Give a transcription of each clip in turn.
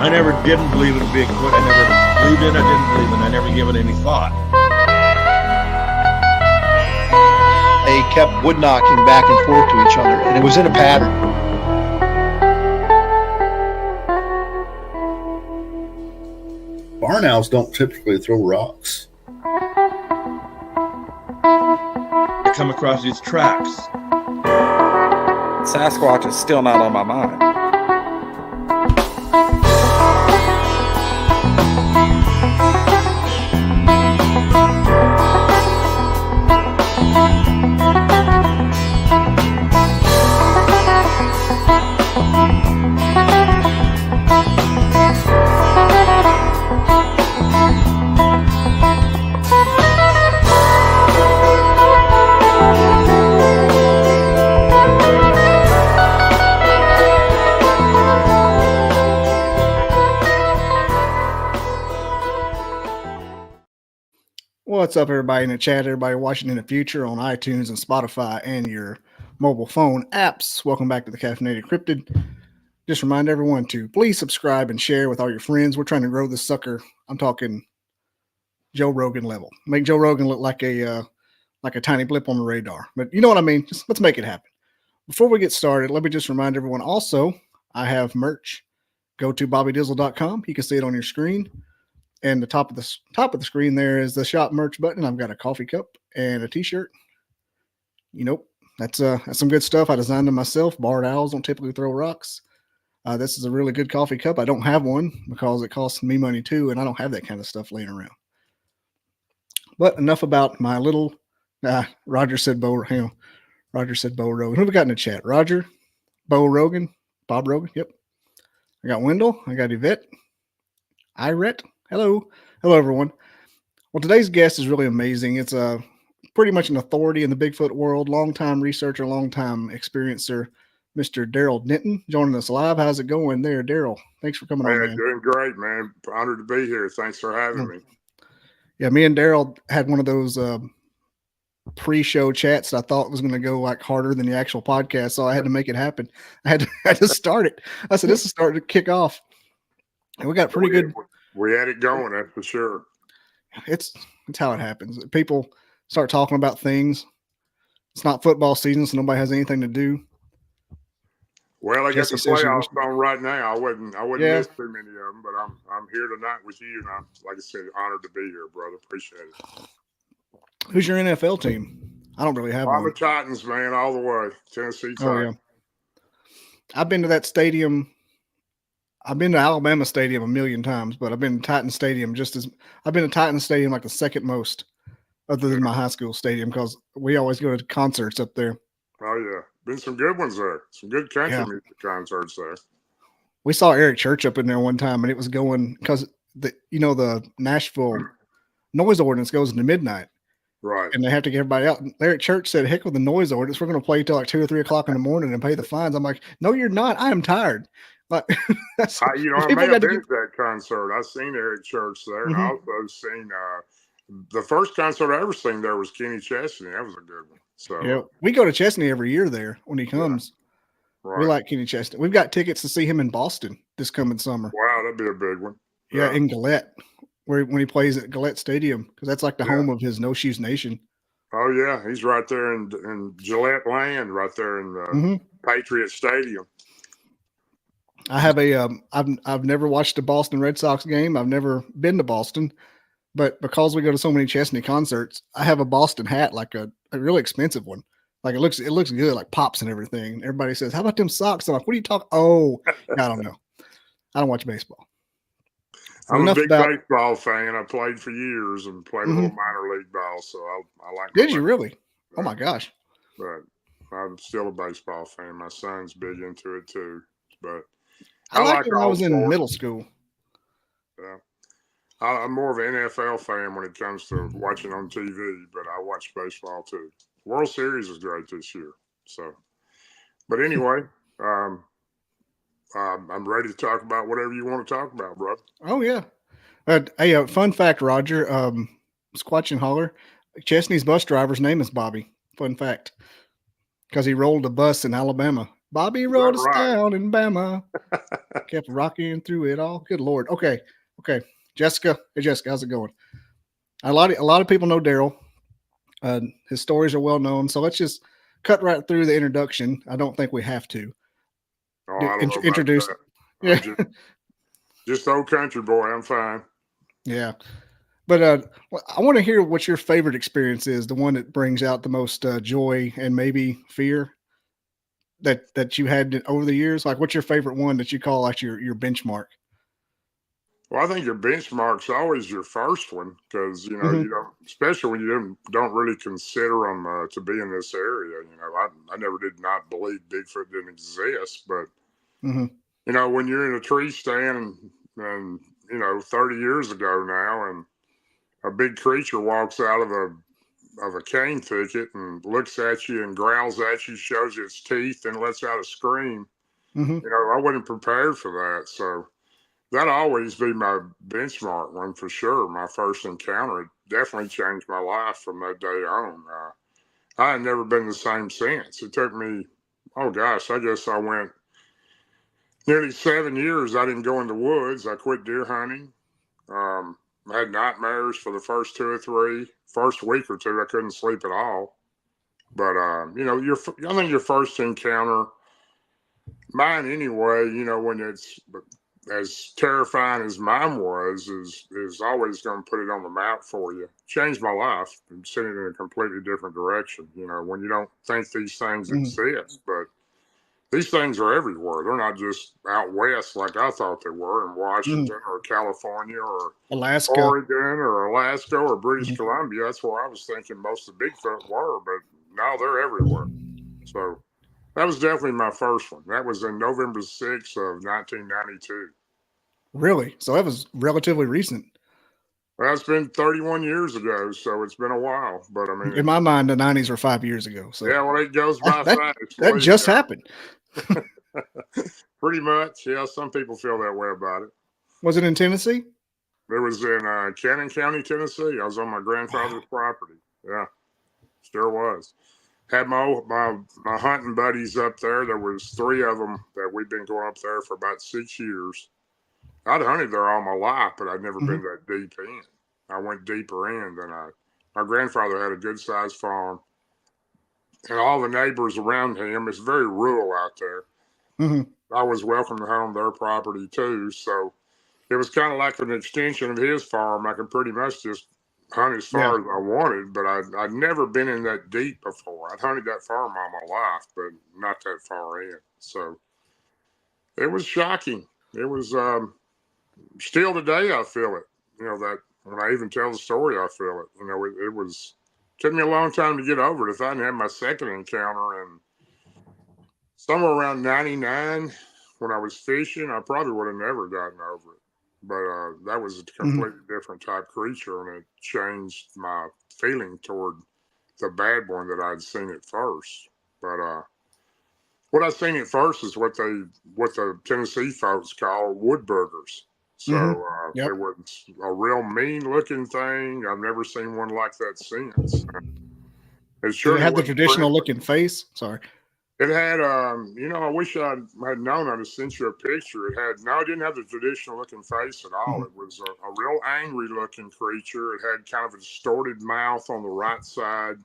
I never didn't believe in Bigfoot. I never believed in it, I didn't believe in it. I never gave it any thought. They kept wood knocking back and forth to each other, and it was in a pattern. Barn owls don't typically throw rocks. I come across these tracks. Sasquatch is still not on my mind. What's up, everybody in the chat, everybody watching in the future on iTunes and Spotify and your mobile phone apps. Welcome back to the Caffeinated Cryptid. Just remind everyone to please subscribe and share with all your friends. We're trying to grow this sucker. I'm talking Joe Rogan level. Make Joe Rogan look like a tiny blip on the radar. But you know what I mean? Just let's make it happen. Before we get started, let me just remind everyone also, I have merch. Go to bobbydizzle.com. You can see it on your screen. And the top of the screen there is the shop merch button. I've got a coffee cup and a t-shirt. You know, that's some good stuff. I designed them myself. Barred owls don't typically throw rocks. This is a really good coffee cup. I don't have one because it costs me money too, and I don't have that kind of stuff laying around. But enough about my little. Roger said Bo. Hang on. Roger said Bo Rogan. Who we got in the chat? Roger, Bo Rogan, Bob Rogan. Yep. I got Wendell. I got Yvette. Irette. Hello, everyone. Well, today's guest is really amazing. It's pretty much an authority in the Bigfoot world, longtime researcher, longtime experiencer, Mr. Darrell Denton, joining us live. How's it going there, Daryl? Thanks for coming on, man. Doing great, man. Honored to be here. Thanks for having me. Yeah, me and Daryl had one of those pre-show chats that I thought was going to go like harder than the actual podcast, so I had to make it happen. I had to start it. I said, this is starting to kick off. And we got pretty good. We had it going, that's for sure. It's how it happens. People start talking about things. It's not football season, so nobody has anything to do. Well, I got the playoffs on right now. I wouldn't miss too many of them, but I'm here tonight with you, and I'm, like I said, honored to be here, brother. Appreciate it. Who's your NFL team? I don't really have one. I'm a Titans, man, all the way. Tennessee Titans. Oh, yeah. I've been to that stadium. I've been to Alabama Stadium a million times, but I've been to Titan Stadium I've been to Titan Stadium like the second most, other than my high school stadium, because we always go to concerts up there. Oh yeah, been some good ones there. Some good country music concerts there. We saw Eric Church up in there one time, and it was going because the Nashville noise ordinance goes into midnight, right? And they have to get everybody out. And Eric Church said, "Heck with the noise ordinance. We're going to play till like 2 or 3 o'clock in the morning and pay the fines." I'm like, "No, you're not. I am tired." Like, I may have been to that concert. I've seen Eric Church there, and I also seen the first concert I ever seen there was Kenny Chesney. That was a good one. So yeah, we go to Chesney every year there when he comes. Yeah. Right. We like Kenny Chesney. We've got tickets to see him in Boston this coming summer. Wow, that'd be a big one. Yeah, in Gillette, when he plays at Gillette Stadium, because that's like the home of his No Shoes Nation. Oh yeah, he's right there in Gillette Land, right there in the Patriot Stadium. I have I've never watched a Boston Red Sox game. I've never been to Boston, but because we go to so many Chesney concerts, I have a Boston hat, like a really expensive one. Like it looks good, like pops and everything. Everybody says, "How about them socks?" I'm like, "What are you talking?" Oh, I don't know. I don't watch baseball. So I'm a big baseball fan. I played for years and played a little minor league ball, so I like. Did you really? Oh my gosh! But I'm still a baseball fan. My son's big into it too. But I liked it when I was in middle school. Yeah. I'm more of an NFL fan when it comes to watching on TV, but I watch baseball too. World Series is great this year. So, but anyway, I'm ready to talk about whatever you want to talk about, bro. Oh yeah. Hey, fun fact, Roger. Squatch and Holler. Chesney's bus driver's name is Bobby. Fun fact, because he rolled a bus in Alabama Bobby Is rode that us right? down in Bama. Kept rocking through it all. Good Lord. Okay. Jessica. Hey, Jessica, how's it going? A lot of people know Daryl. His stories are well known. So let's just cut right through the introduction. I don't think we have to. Oh, I don't know about Introduce. that. Yeah. I'm just old country boy. I'm fine. Yeah. But I want to hear what your favorite experience is, the one that brings out the most joy and maybe fear that you had over the years. Like, what's your favorite one that you call like your benchmark? Well, I think your benchmark's always your first one because Mhm. you don't, especially when you don't really consider them to be in this area. I never did not believe Bigfoot didn't exist, but Mhm. when you're in a tree stand and 30 years ago now, and a big creature walks out of a cane thicket and looks at you and growls at you, shows you its teeth, and lets out a scream. Mhm. I wasn't prepared for that, so. That'll always be my benchmark one for sure. My first encounter, it definitely changed my life from that day on. I had never been the same since. It took me, oh gosh, I guess I went nearly 7 years. I didn't go in the woods. I quit deer hunting. I had nightmares for the first 2 or 3. First week or two, I couldn't sleep at all. But I think your first encounter, mine anyway, when it's as terrifying as mine was, is always going to put it on the map for you. Changed my life and sent it in a completely different direction. When you don't think these things Mhm. exist, but these things are everywhere. They're not just out west like I thought they were in Washington or California or Alaska. Oregon or Alaska or British Mhm. Columbia. That's where I was thinking most of Bigfoot were, but now they're everywhere. So that was definitely my first one. That was in November 6th of 1992. Really? So that was relatively recent. Well, it's been 31 years ago, so it's been a while. But I In mean, my mind, the 90s were 5 years ago. So yeah, well, it goes by that fast. that Believe me. just happened. Pretty much, yeah. Some people feel that way about it. Was it in Tennessee? It was in Cannon County, Tennessee. I was on my grandfather's property. Yeah, sure was. Had my hunting buddies up there. There was 3 of them that we'd been going up there for about 6 years. I'd hunted there all my life, but I'd never Mhm. been that deep in. I went deeper in than my grandfather had a good sized farm, and all the neighbors around him. It's very rural out there. Mhm. I was welcome to hunt on their property too, so it was kind of like an extension of his farm. I could pretty much just hunt as Yeah. far as I wanted, but I'd never been in that deep before. I'd hunted that farm all my life, but not that far in. So it was shocking. It was still today I feel it. That when I even tell the story, I feel it. It was took me a long time to get over it. If I hadn't had my second encounter and somewhere around 99 when I was fishing, I probably would have never gotten over it. But that was a Mhm. completely different type creature, and it changed my feeling toward the bad one that I'd seen at first. But what I seen at first is what the Tennessee folks call woodburgers. So Mhm. it Yep. was a real mean looking thing. I've never seen one like that since. It Did it surely have the wasn't traditional friendly. looking face? Sorry. It had, I wish I had known. I'd have sent you a picture. It didn't have the traditional looking face at all. Mhm. It was a real angry looking creature. It had kind of a distorted mouth on the right side.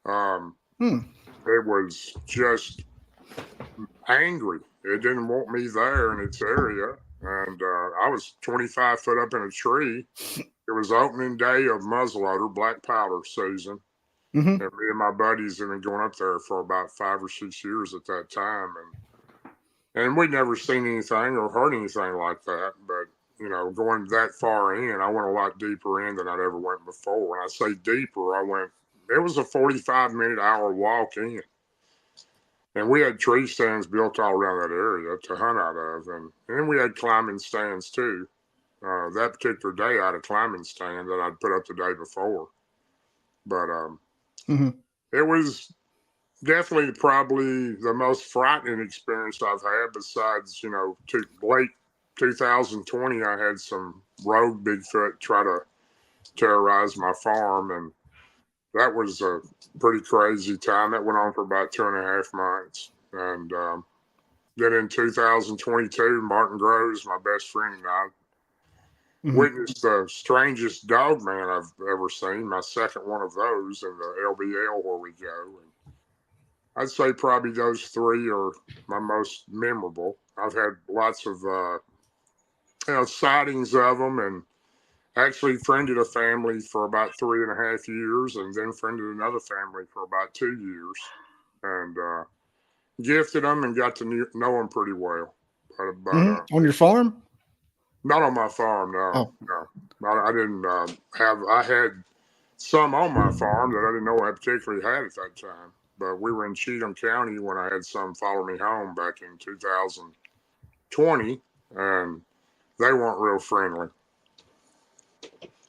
Um, Hmm. it was just angry. It didn't want me there in its area. And I was 25 foot up in a tree. It was opening day of muzzleloader, black powder season. Mhm. And me and my buddies had been going up there for about 5 or 6 years at that time. And we'd never seen anything or heard anything like that. But, going that far in, I went a lot deeper in than I'd ever went before. When I say deeper, it was a 45-minute hour walk in. And we had tree stands built all around that area to hunt out of. And then we had climbing stands too. That particular day, I had a climbing stand that I'd put up the day before. But Mhm. it was definitely probably the most frightening experience I've had besides, late 2020, I had some rogue Bigfoot try to terrorize my farm. And that was a pretty crazy time. That went on for about 2.5 months. And then in 2022, Martin Groves, my best friend, and I witnessed the strangest Dogman I've ever seen, my second one of those in the LBL where we go. And I'd say probably those three are my most memorable. I've had lots of sightings of them, and actually friended a family for about 3.5 years, and then friended another family for about 2 years, and gifted them and got to know them pretty well. But on your farm? Not on my farm, no. No. I didn't I had some on my farm that I didn't know I particularly had at that time. But we were in Cheatham County when I had some follow me home back in 2020, and they weren't real friendly.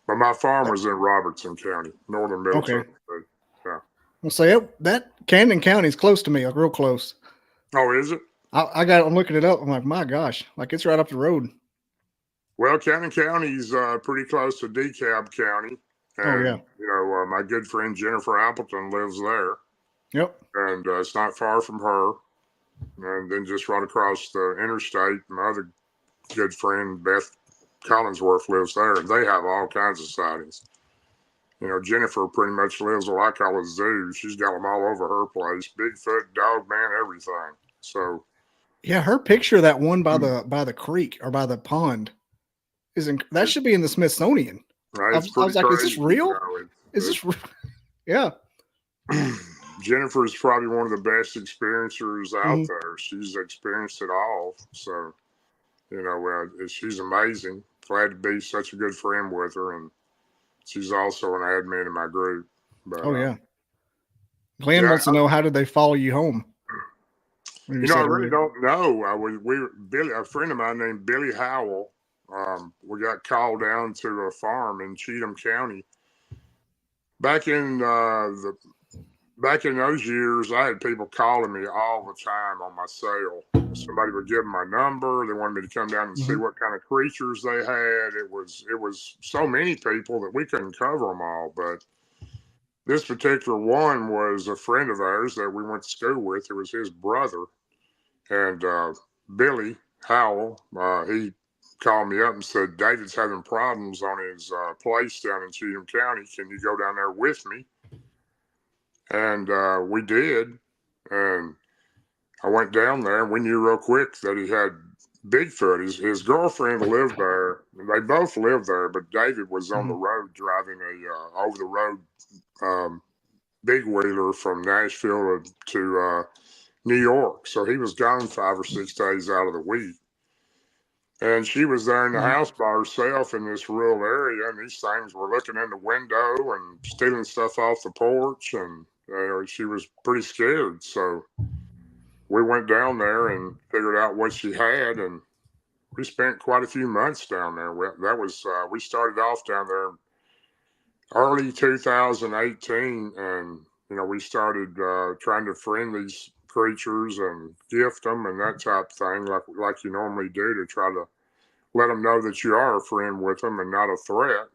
But my farm was in Robertson County, northern Middleton. Okay. Yeah. I'll say that Camden County is close to me, like real close. Oh, is it? I'm looking it up. I'm like, my gosh, like it's right up the road. Well, Camden County's pretty close to DeKalb County. And, my good friend Jennifer Appleton lives there. Yep. And it's not far from her. And then just right across the interstate, my other good friend Beth Collinsworth lives there, and they have all kinds of sightings. Jennifer pretty much lives what I call a zoo. She's got them all over her place: Bigfoot, Dogman, everything. So, yeah, her picture of that one by the creek or by the pond that should be in the Smithsonian. Right, I was like, crazy. is this real? Is this real? Yeah. Jennifer is probably one of the best experiencers out there. She's experienced it all. So, she's amazing. Glad to be such a good friend with her. And she's also an admin in my group. But, yeah. Glenn wants to know, how did they follow you home? I really don't know. A friend of mine named Billy Howell. We got called down to a farm in Cheatham County. Back in those years, I had people calling me all the time on my cell. Somebody would give them my number. They wanted me to come down and see what kind of creatures they had. It was so many people that we couldn't cover them all. But this particular one was a friend of ours that we went to school with. It was his brother. And Billy Howell, he called me up and said, David's having problems on his place down in Cheatham County. Can you go down there with me? And we did. And I went down there, and we knew real quick that he had Bigfoot. His girlfriend lived there. And they both lived there, but David was on the road driving a over-the-road big wheeler from Nashville to New York. So he was gone 5 or 6 days out of the week. And she was there in the house by herself in this rural area, and these things were looking in the window and stealing stuff off the porch, and she was pretty scared. So we went down there and figured out what she had, and we spent quite a few months down there. We started off down there early 2018, and we started trying to friend these creatures and gift them and that type of thing, like you normally do, to try to let them know that you are a friend with them and not a threat.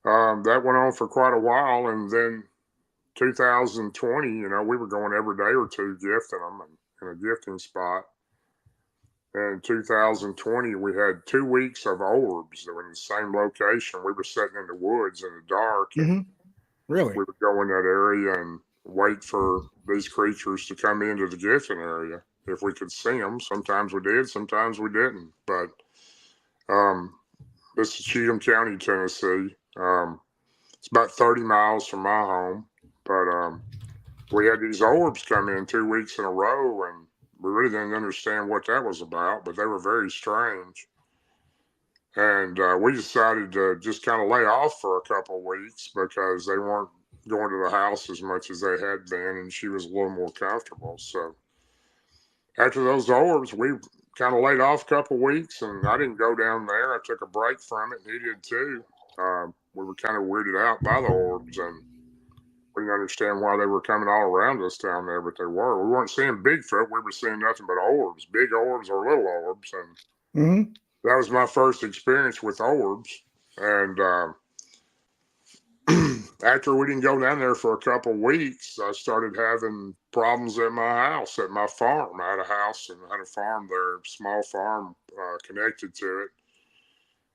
And that went on for quite a while. And then 2020, we were going every day or two gifting them in a gifting spot. And in 2020, we had 2 weeks of orbs that were in the same location. We were sitting in the woods in the dark. And really? We would go in that area and wait for these creatures to come into the gifting area. If we could see them, sometimes we did, sometimes we didn't. But this is Cheatham County, Tennessee. It's about 30 miles from my home. But we had these orbs come in 2 weeks in a row, and we really didn't understand what that was about, but they were very strange. And we decided to just kind of lay off for a couple of weeks because they weren't going to the house as much as they had been, and she was a little more comfortable. So after those orbs, we kind of laid off a couple of weeks, and I didn't go down there. I took a break from it, and he did too. We were kind of weirded out by the orbs, and we didn't understand why they were coming all around us down there, but they were. We weren't seeing Bigfoot. We were seeing nothing but orbs, big orbs or little orbs. And that was my first experience with orbs. And after we didn't go down there for a couple weeks, I started having problems at my house, at my farm. I had a house and I had a farm there, small farm connected to it.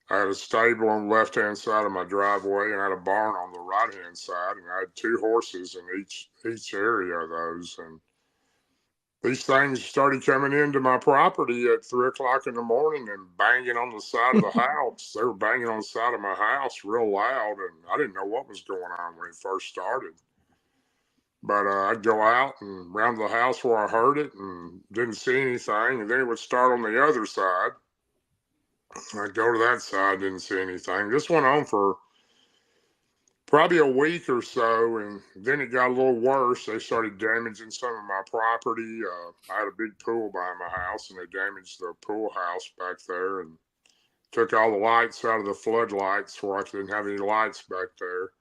I had a stable on the left-hand side of my driveway, and I had a barn on the right-hand side, and I had 2 horses in each area of those. And these things started coming into my property at 3 o'clock in the morning and banging on the side of the house. They were banging on the side of my house real loud, and I didn't know what was going on when it first started. But I'd go out and round the house where I heard it and didn't see anything, and then it would start on the other side. I'd go to that side, didn't see anything. This went on for probably a week or so, and then it got a little worse. They started damaging some of my property. I had a big pool by my house, and they damaged the pool house back there and took all the lights out of the floodlights where I didn't have any lights back there.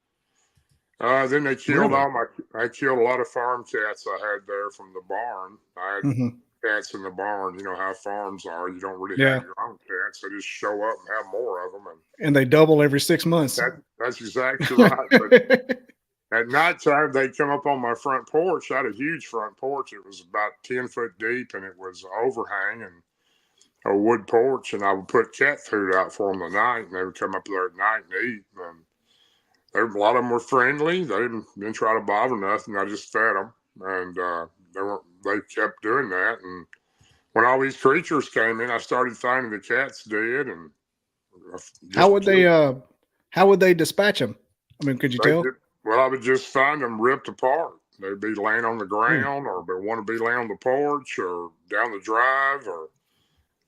Then they killed I killed a lot of farm cats I had there from the barn. I had cats in the barn. You know how farms are. You don't really have your own cats. They just show up and have more of them. And they double every 6 months. That's exactly right. But at nighttime, they'd come up on my front porch. I had a huge front porch. It was about 10 foot deep, and it was overhang and a wood porch. And I would put cat food out for them at night, and they would come up there at night and eat. And a lot of them were friendly. They didn't try to bother nothing. I just fed them, and they kept doing that. And when all these creatures came in, I started finding the cats dead. And how would they dispatch them? I mean, could you tell? I would just find them ripped apart. They'd be laying on the ground, or they want to be laying on the porch, or down the drive, or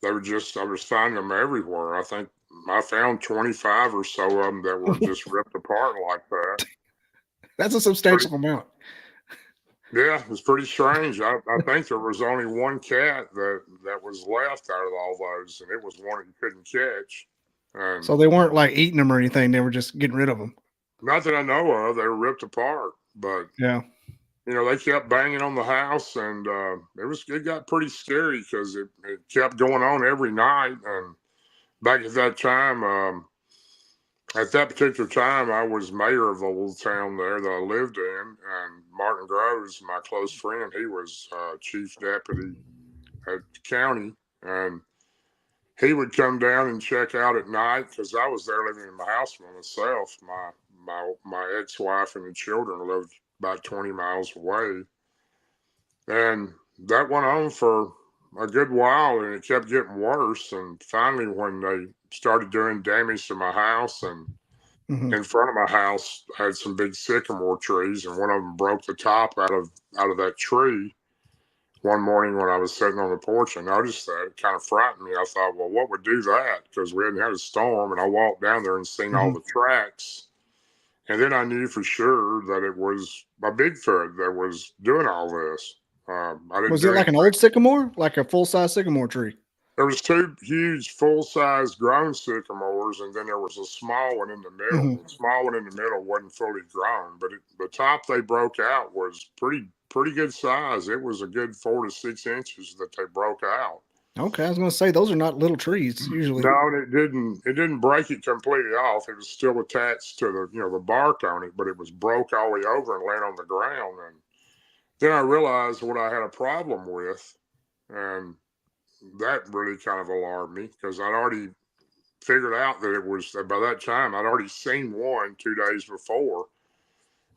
I was finding them everywhere. I think I found 25 or so of them that were just ripped apart like that. That's a substantial amount. Yeah, it was pretty strange. I think there was only one cat that was left out of all those, and it was one you couldn't catch. So they weren't like eating them or anything. They were just getting rid of them. Not that I know of. They were ripped apart, but yeah, they kept banging on the house, and it got pretty scary because it kept going on every night. And back at that time, at that particular time, I was mayor of the little town there that I lived in, and Martin Groves, my close friend, he was chief deputy at the county, and he would come down and check out at night because I was there living in my house by myself. My ex-wife and the children lived about 20 miles away, and that went on for a good while, and it kept getting worse. And finally, when they started doing damage to my house, and in front of my house, I had some big sycamore trees, and one of them broke the top out of that tree. One morning when I was sitting on the porch, I noticed that. It kind of frightened me. I thought, well, what would do that? Because we hadn't had a storm, and I walked down there and seen all the tracks. And then I knew for sure that it was a Bigfoot that was doing all this. Was it like an old sycamore, like a full-size sycamore tree? There was 2 huge full-size grown sycamores, and then there was a small one in the middle. The small one in the middle wasn't fully grown, but the top they broke out was pretty good size. It was a good 4 to 6 inches that they broke out. Okay, I was going to say those are not little trees usually. No, it didn't break it completely off. It was still attached to the bark on it, but it was broke all the way over and laying on the ground. And then I realized what I had a problem with, and that really kind of alarmed me because I'd already figured out that it was, by that time, I'd already seen one 2 days before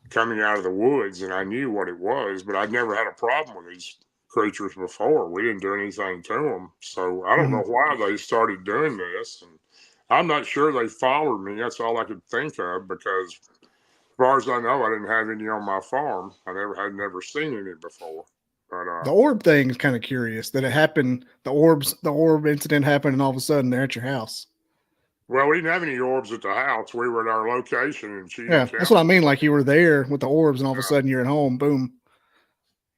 coming out of the woods, and I knew what it was, but I'd never had a problem with these creatures before. We didn't do anything to them. So I don't know why they started doing this. And I'm not sure they followed me. That's all I could think of, because as far as I know, I didn't have any on my farm. I had never seen any before. But, the orb thing is kind of curious that it happened. The orb incident happened, and all of a sudden they're at your house. Well, we didn't have any orbs at the house. We were at our location in Cheatham County. That's what I mean. Like you were there with the orbs, and all of a sudden you're at home. Boom.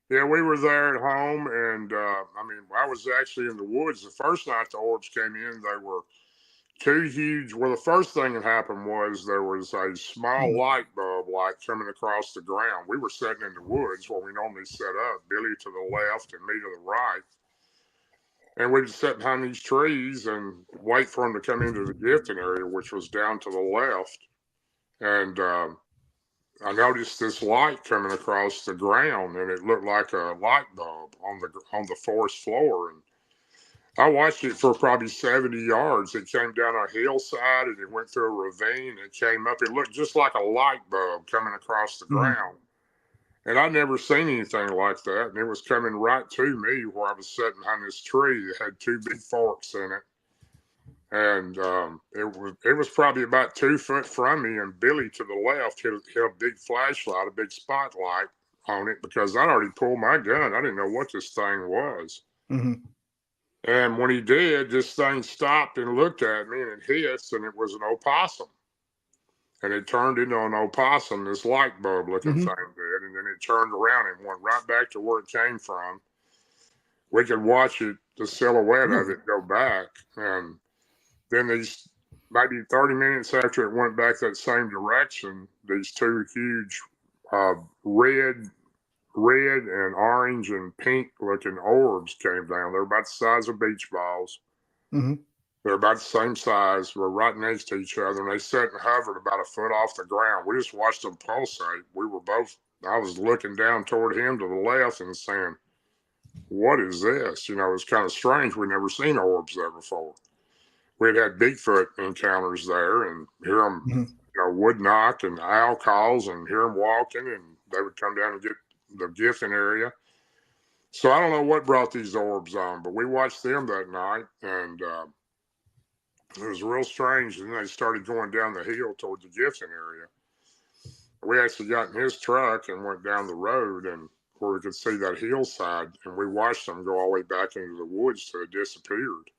Yeah, we were there at home, and I was actually in the woods. The first night the orbs came in, they were 2 huge. Well, the first thing that happened was there was a small light bulb light coming across the ground. We were sitting in the woods where we normally set up, Billy to the left and me to the right. And we'd sit behind these trees and wait for them to come into the gifting area, which was down to the left. And I noticed this light coming across the ground, and it looked like a light bulb on the forest floor. And I watched it for probably 70 yards. It came down a hillside, and it went through a ravine. It came up. It looked just like a light bulb coming across the ground. And I'd never seen anything like that. And it was coming right to me where I was sitting behind this tree that had two big forks in it. And it was probably about 2 foot from me, and Billy to the left held a big flashlight, a big spotlight on it, because I'd already pulled my gun. I didn't know what this thing was. And when he did, this thing stopped and looked at me, and it hissed, and it was an opossum. And it turned into an opossum, this light bulb looking thing did, and then it turned around and went right back to where it came from. We could watch it, the silhouette of it, go back. And then these, maybe 30 minutes after it went back that same direction, these two huge red and orange and pink looking orbs came down. They're about the size of beach balls. They're about the same size. We're right next to each other, and they sat and hovered about a foot off the ground. We just watched them pulsate. I was looking down toward him to the left and saying, what is this? You know, it's kind of strange. We'd never seen orbs there before. We'd had Bigfoot encounters there, and hear them, wood knock and owl calls, and hear them walking, and they would come down and get the Giffen area. So I don't know what brought these orbs on, but we watched them that night, and it was real strange. And then they started going down the hill toward the Giffen area. We actually got in his truck and went down the road, and where we could see that hillside, and we watched them go all the way back into the woods till it disappeared.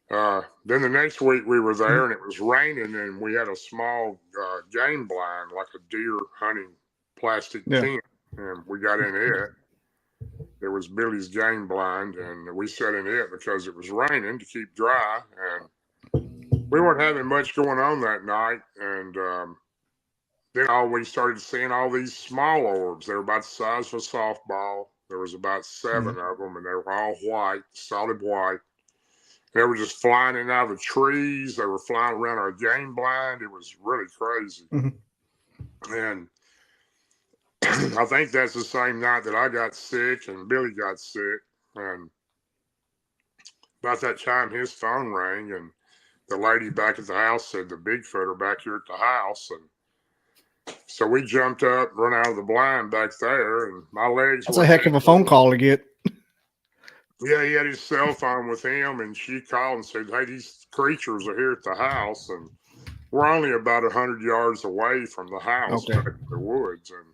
Then the next week we were there, and it was raining, and we had a small game blind, like a deer hunting plastic tent, and we got in it. It was Billy's game blind, and we sat in it because it was raining to keep dry, and we weren't having much going on that night. And then we started seeing all these small orbs. They were about the size of a softball. There was about 7 of them, and they were all white, solid white. They were just flying in and out of the trees. They were flying around our game blind. It was really crazy. And I think that's the same night that I got sick and Billy got sick. And about that time, his phone rang, and the lady back at the house said the Bigfoot are back here at the house. And so we jumped up, run out of the blind back there, and my legs. That's a heck of a phone call to get. Yeah, he had his cell phone with him, and she called and said, hey, these creatures are here at the house, and we're only about 100 yards away from the house back in the woods, and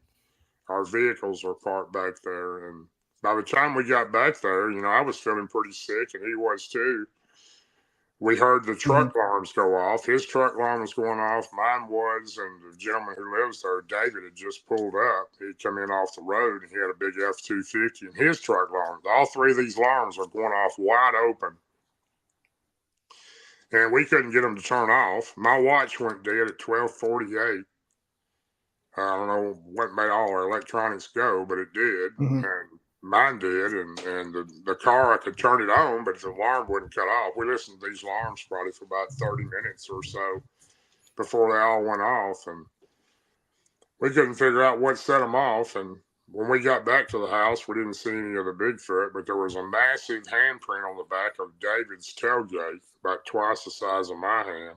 our vehicles are parked back there. And by the time we got back there, I was feeling pretty sick, and he was too. We heard the truck alarms go off. His truck alarm was going off. Mine was, and the gentleman who lives there, David, had just pulled up. He'd come in off the road, and he had a big F-250, and his truck alarm. All 3 of these alarms are going off wide open. And we couldn't get them to turn off. My watch went dead at 12:48. I don't know what made all our electronics go, but it did. And mine did, and the car, I could turn it on, but the alarm wouldn't cut off. We listened to these alarms probably for about 30 minutes or so before they all went off, and we couldn't figure out what set them off. And when we got back to the house, we didn't see any of the Bigfoot, but there was a massive handprint on the back of David's tailgate, about twice the size of my hand.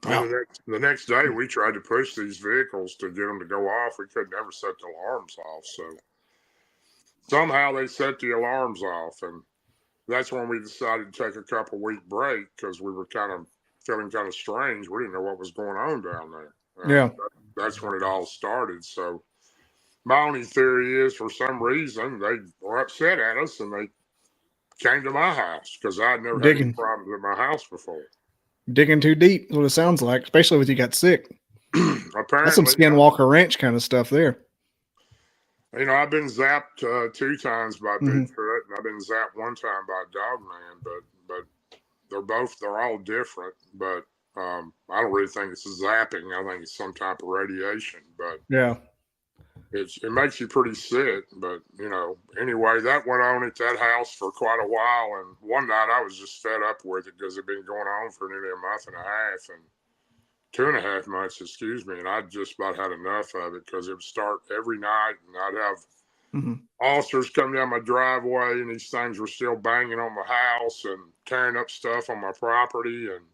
Wow. And the next day, we tried to push these vehicles to get them to go off. We could never set the alarms off, so somehow they set the alarms off, and that's when we decided to take a couple-week break because we were feeling kind of strange. We didn't know what was going on down there. That's when it all started. So my only theory is, for some reason, they were upset at us, and they came to my house because I'd never had any problems at my house before. Digging too deep is what it sounds like, especially when you got sick. Apparently, that's some Skinwalker Ranch kind of stuff there. I've been zapped 2 times by Bigfoot, and I've been zapped 1 time by Dogman, but they're all different. But I don't really think it's a zapping. I think it's some type of radiation. But it makes you pretty sick. But anyway, that went on at that house for quite a while. And one night I was just fed up with it because it'd been going on for nearly a month and a half, and 2.5 months, excuse me, and I just about had enough of it because it would start every night, and I'd have officers come down my driveway, and these things were still banging on my house and tearing up stuff on my property. And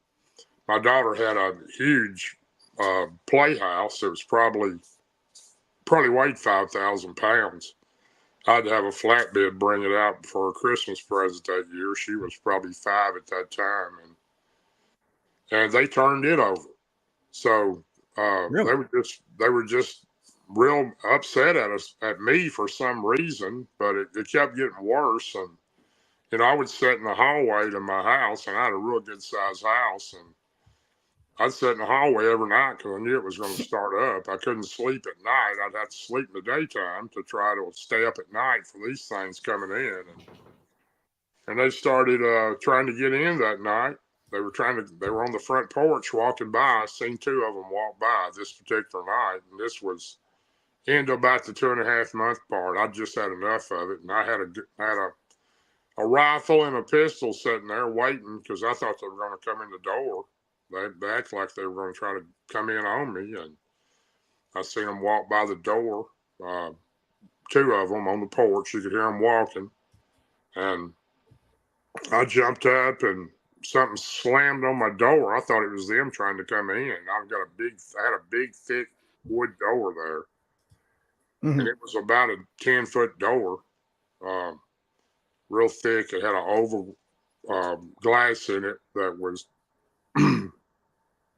my daughter had a huge playhouse that was probably weighed 5,000 pounds. I had to have a flatbed bring it out for her Christmas present that year. She was probably 5 at that time, and they turned it over. So Really? they were just real upset at me for some reason, but it kept getting worse. And I would sit in the hallway to my house, and I had a real good sized house, and I'd sit in the hallway every night because I knew it was going to start up. I couldn't sleep at night. I'd have to sleep in the daytime to try to stay up at night for these things coming in. And they started trying to get in that night. They were on the front porch walking by. I seen 2 of them walk by this particular night. And this was into about the 2.5 month part. I just had enough of it. And I had a rifle and a pistol sitting there waiting because I thought they were going to come in the door. They acted like they were going to try to come in on me. And I seen them walk by the door, 2 of them on the porch. You could hear them walking. And I jumped up and something slammed on my door. I thought it was them trying to come in. I had a big, thick wood door there. And it was about a 10-foot door, real thick. It had an oval glass in it that was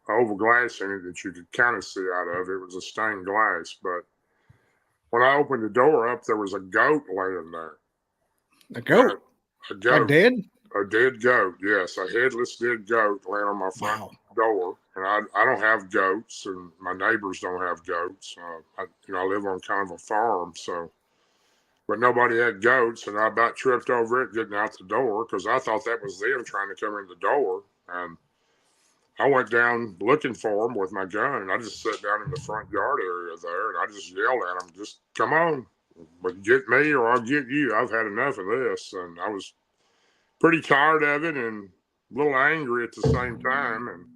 oval glass in it that you could kind of see out of. It was a stained glass. But when I opened the door up, there was a goat laying there. A goat? A goat. Like dead? A dead goat, yes. A headless dead goat laying on my front door. And I don't have goats, and my neighbors don't have goats. I live on kind of a farm, but nobody had goats, and I about tripped over it getting out the door because I thought that was them trying to come in the door. And I went down looking for them with my gun, and I just sat down in the front yard area there, and I just yelled at them, just come on, but get me or I'll get you. I've had enough of this. And I was pretty tired of it and a little angry at the same time. And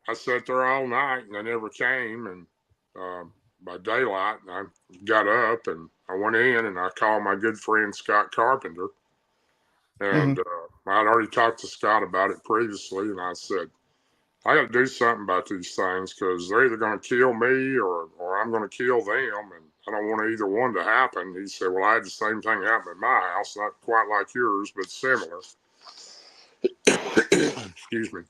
I sat there all night, and they never came. And by daylight, I got up and I went in and I called my good friend Scott Carpenter. And I'd already talked to Scott about it previously, and I said, I got to do something about these things because they're either going to kill me or I'm going to kill them, and I don't want either one to happen. He said, well, I had the same thing happen at my house, not quite like yours, but similar. Excuse me.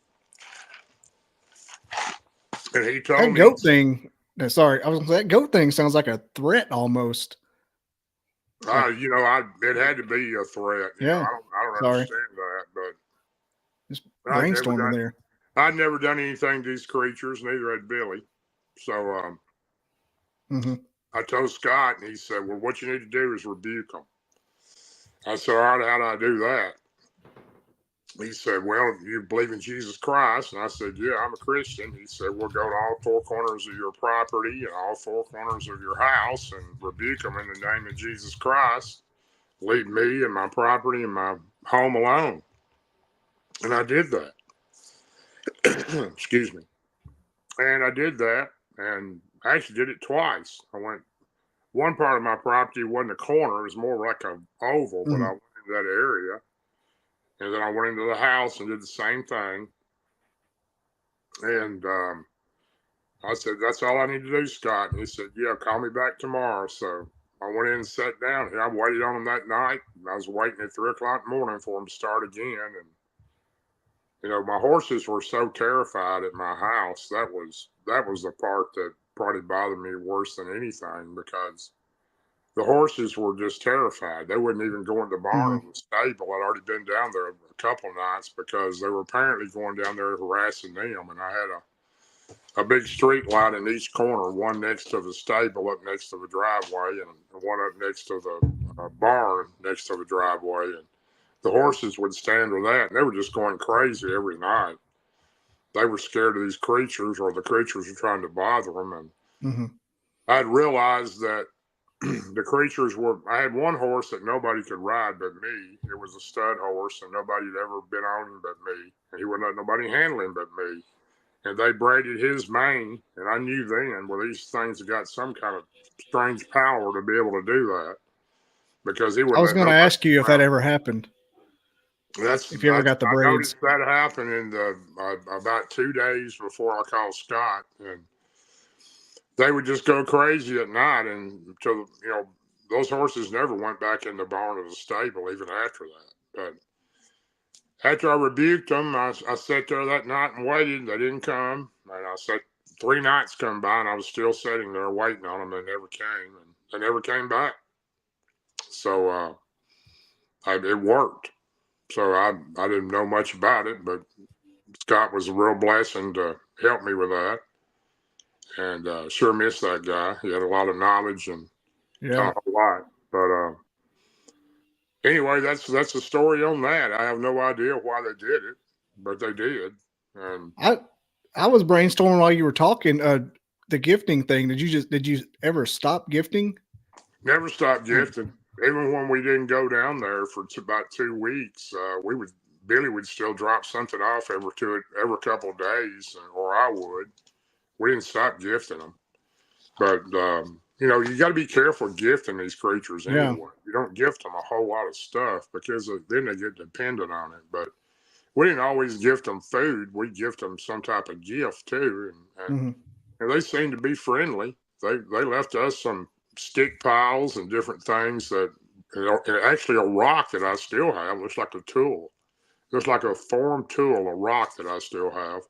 And he told me. That goat thing, sorry, I was going to say, that goat thing sounds like a threat almost. It had to be a threat. Yeah. I don't understand that, but. Just brainstorming there. I'd never done anything to these creatures, neither had Billy. So I told Scott, and he said, well, what you need to do is rebuke them. I said, all right, how do I do that? He said, well, you believe in Jesus Christ? And I said, yeah, I'm a Christian. He said, we'll go to all 4 corners of your property and all 4 corners of your house and rebuke them in the name of Jesus Christ. Leave me and my property and my home alone. And I did that. Excuse me. And I did that, and I actually did it twice. One part of my property wasn't a corner, it was more like an oval, but I went into that area. And then I went into the house and did the same thing. And I said, that's all I need to do, Scott. And he said, yeah, call me back tomorrow. So I went in and sat down. I waited on him that night. I was waiting at 3 o'clock in the morning for him to start again. And my horses were so terrified at my house. That was the part that probably bothered me worse than anything, because the horses were just terrified. They wouldn't even go in the barn or the stable. I'd already been down there a couple of nights because they were apparently going down there harassing them. And I had a big street light in each corner, one next to the stable up next to the driveway, and one up next to the barn next to the driveway. And the horses would stand with that, and they were just going crazy every night. They were scared of these creatures, or the creatures were trying to bother them. And I'd realized that the creatures I had one horse that nobody could ride but me. It was a stud horse, and nobody had ever been on him but me. And he wouldn't let nobody handle him but me. and they braided his mane. And I knew then, well, these things have got some kind of strange power to be able to do that, because he would. I was going to ask you if that ever happened. If you ever got the braids. I noticed that happen in the about 2 days before I called Scott, and they would just go crazy at night, and until those horses never went back in the barn or the stable even after that. But after I rebuked them, I sat there that night and waited. They didn't come, and I sat 3 nights come by, and I was still sitting there waiting on them. They never came, and they never came back. So it worked. So I didn't know much about it, but Scott was a real blessing to help me with that. And sure miss that guy. He had a lot of knowledge and taught a lot. But anyway, that's the story on that. I have no idea why they did it, but they did. And I was brainstorming while you were talking. The gifting thing. Did you ever stop gifting? Never stopped gifting. Even when we didn't go down there for about 2 weeks, Billy would still drop something off every couple of days, or I would. We didn't stop gifting them. But you got to be careful gifting these creatures anyway. Yeah. You don't gift them a whole lot of stuff, because then they get dependent on it. But we didn't always gift them food. We gift them some type of gift too, and they seemed to be friendly. They left us some stick piles and different things that, actually a rock that I still have. Looks like a tool. Looks like a formed tool, a rock that I still have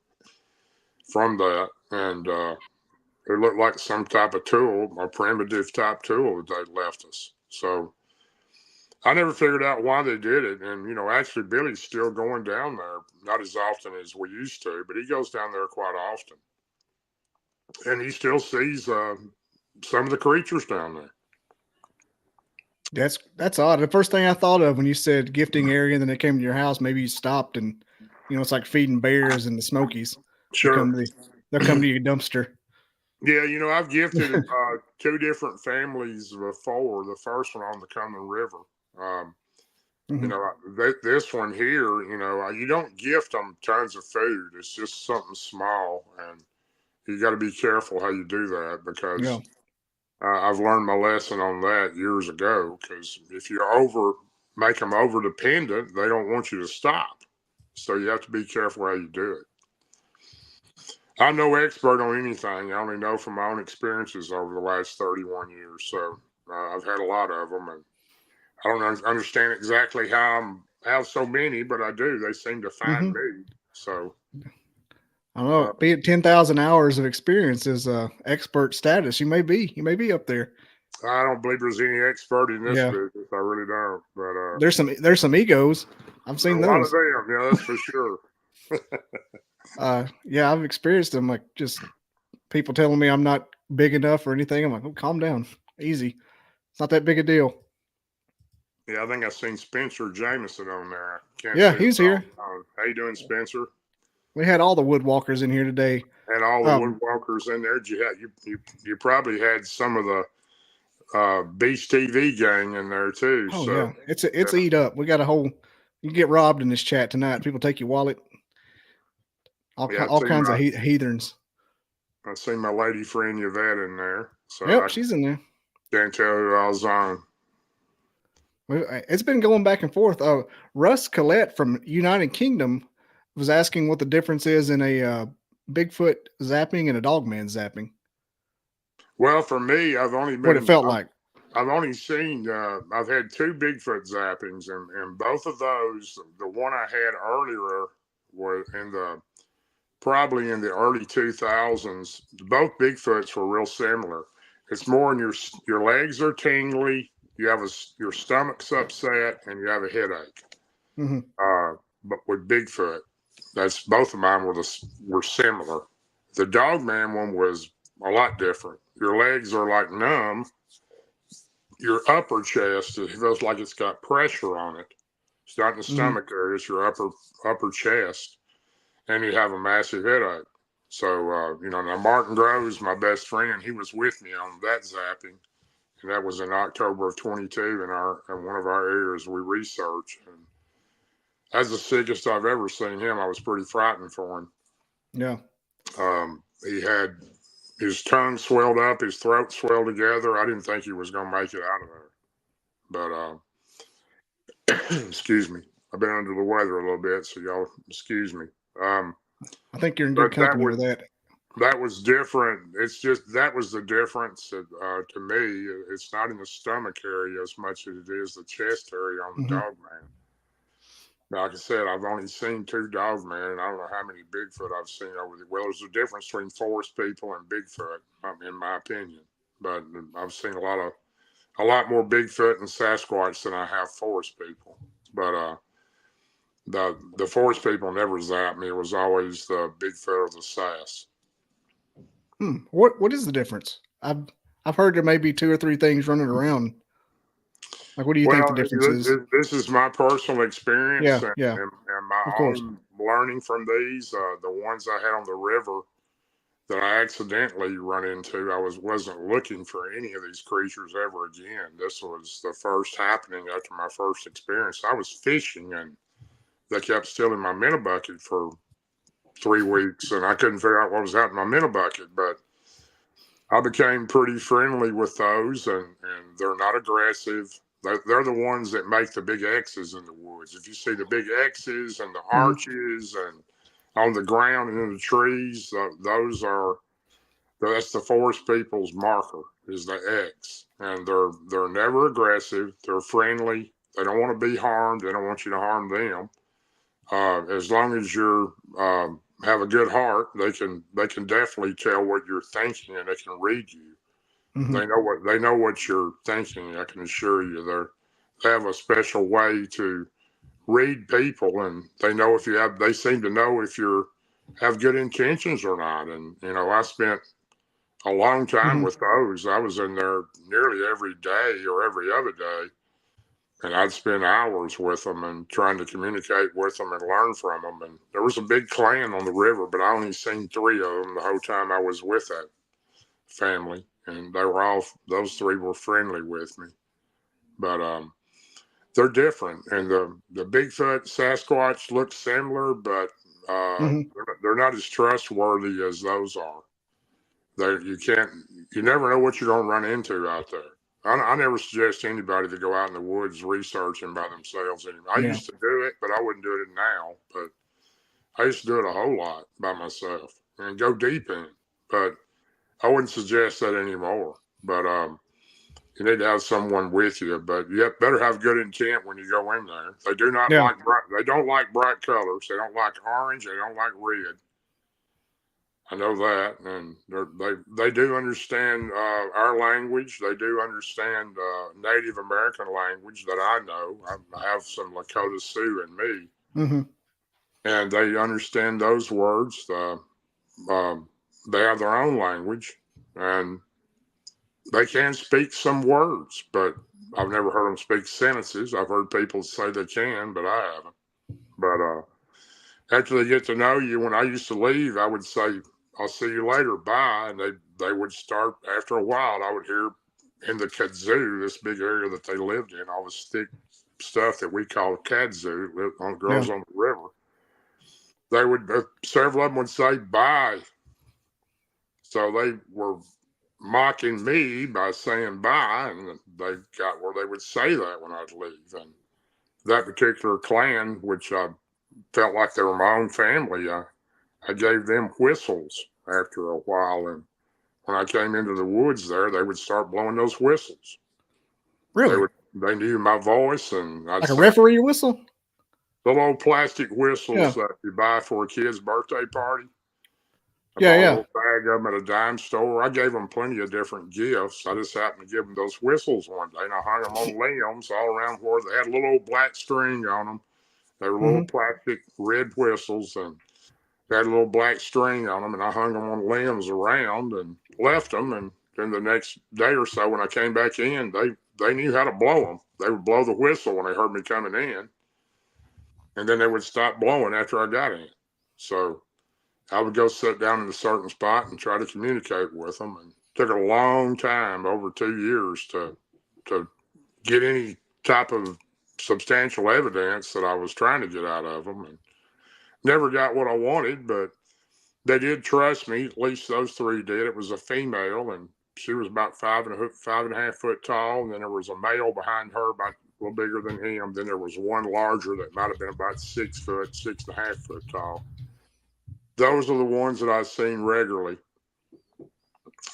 from that. And it looked like some type of tool, a primitive type tool that they left us. So I never figured out why they did it. And, actually Billy's still going down there, not as often as we used to, but he goes down there quite often. And he still sees some of the creatures down there. That's odd. The first thing I thought of when you said gifting area, and then it came to your house, maybe you stopped and, it's like feeding bears in the Smokies. Sure. They'll come to your dumpster. Yeah, I've gifted 2 different families before. The first one on the Cumberland River. This one here, you don't gift them tons of food. It's just something small, and you got to be careful how you do that, because I've learned my lesson on that years ago. Because if you make them over dependent, they don't want you to stop. So you have to be careful how you do it. I'm no expert on anything. I only know from my own experiences over the last 31 years. So I've had a lot of them, and I don't understand exactly how I have so many, but I do. They seem to find me. So I don't know. Be it 10,000 hours of experience is expert status. You may be up there. I don't believe there's any expert in this business. I really don't. But there's some egos. I've seen those. A lot of them. Yeah, that's for sure. I've experienced them. Like, just people telling me I'm not big enough or anything. I'm like, oh, calm down, easy. It's not that big a deal. Yeah, I think I've seen Spencer Jameson on there. He's here. How you doing, Spencer? We had all the woodwalkers in here today. And all the woodwalkers in there. You probably had some of the Beast TV gang in there too. Oh, so yeah. It's eat up. We got a whole. You get robbed in this chat tonight. People take your wallet. All kinds of heathens. I see my lady friend Yvette in there. So she's in there. Can't tell who I was on. It's been going back and forth. Russ Collette from United Kingdom was asking what the difference is in a Bigfoot zapping and a Dogman zapping. Well, for me, I've only been what it felt like. I've only seen. I've had 2 Bigfoot zappings, and both of those, the one I had earlier was probably in the early 2000s. Both Bigfoots were real similar. It's more in your legs are tingly. You have your stomach's upset, and you have a headache. But with Bigfoot, both of mine were similar. The Dogman one was a lot different. Your legs are like numb. Your upper chest, it feels like it's got pressure on it. It's not in the stomach area. It's your upper chest, and you have a massive headache. So now Martin Groves, my best friend, he was with me on that zapping. And that was in October of 22 in one of our areas we researched. And that's the sickest I've ever seen him. I was pretty frightened for him. Yeah. He had his tongue swelled up, his throat swelled together. I didn't think he was going to make it out of there. But excuse me, I've been under the weather a little bit, so y'all excuse me. I think you're in good company with that. That was different. It's just that was the difference to me. It's not in the stomach area as much as it is the chest area on the Dogman. Like I said, I've only seen 2 Dogman, and I don't know how many Bigfoot I've seen over the. Well, there's a difference between forest people and Bigfoot, in my opinion. But I've seen a lot more Bigfoot and Sasquatch than I have forest people. But the forest people never zapped me. It was always the Bigfoot or the Sass. What is the difference? I've heard there may be 2 or 3 things running around. Like, what do you think the difference is? This is my personal experience and my own learning from these. The ones I had on the river that I accidentally run into, I wasn't looking for any of these creatures ever again. This was the first happening after my first experience. I was fishing, and they kept stealing my minnow bucket for 3 weeks, and I couldn't figure out what was out in my minnow bucket. But I became pretty friendly with those, and they're not aggressive. They're the ones that make the big X's in the woods. If you see the big X's and the arches and on the ground and in the trees, that's the forest people's marker, is the X. And they're never aggressive. They're friendly. They don't want to be harmed. They don't want you to harm them. As long as you have a good heart, they can definitely tell what you're thinking, and they can read you. They know what you're thinking. I can assure you, they have a special way to read people, and they seem to know if you have good intentions or not. And I spent a long time with those. I was in there nearly every day or every other day, and I'd spend hours with them and trying to communicate with them and learn from them. And there was a big clan on the river, but I only seen 3 of them the whole time I was with that family. And those 3 were friendly with me. But they're different. And the Bigfoot, Sasquatch look similar, but they're not as trustworthy as those are. You never know what you're going to run into out there. I never suggest anybody to go out in the woods researching by themselves anymore. I used to do it, but I wouldn't do it now. But I used to do it a whole lot by myself and go deep in it. But I wouldn't suggest that anymore. But you need to have someone with you. But you better have good intent when you go in there. They do not like they don't like bright colors. They don't like orange. They don't like red. I know that, and they do understand our language. They do understand Native American language that I know. I have some Lakota Sioux in me, and they understand those words. They have their own language, and they can speak some words, but I've never heard them speak sentences. I've heard people say they can, but I haven't. But after they get to know you, when I used to leave, I would say, "I'll see you later, bye." And they would start, after a while, I would hear in the kudzu, this big area that they lived in, all the thick stuff that we call kudzu, grows on the river. They would, several of them would say, "Bye." So they were mocking me by saying bye, and they got where they would say that when I'd leave. And that particular clan, which I felt like they were my own family, I gave them whistles after a while, and when I came into the woods there, they would start blowing those whistles. Really? They knew my voice, and I'd like a referee whistle? The little plastic whistles that you buy for a kid's birthday party. I bought a little bag of them at a dime store. I gave them plenty of different gifts. I just happened to give them those whistles one day, and I hung them on limbs all around where they had a little old black string on them. They were little plastic red whistles, and they had a little black string on them, and I hung them on limbs around and left them. And then the next day or so, when I came back in, they knew how to blow them. They would blow the whistle when they heard me coming in, and then they would stop blowing after I got in. So I would go sit down in a certain spot and try to communicate with them. And it took a long time, over 2 years, to get any type of substantial evidence that I was trying to get out of them. And never got what I wanted, but they did trust me. At least those three did. It was a female, and she was about 5.5 foot tall. And then there was a male behind her, about a little bigger than him. Then there was one larger that might have been about 6 foot, 6.5 foot tall. Those are the ones that I've seen regularly,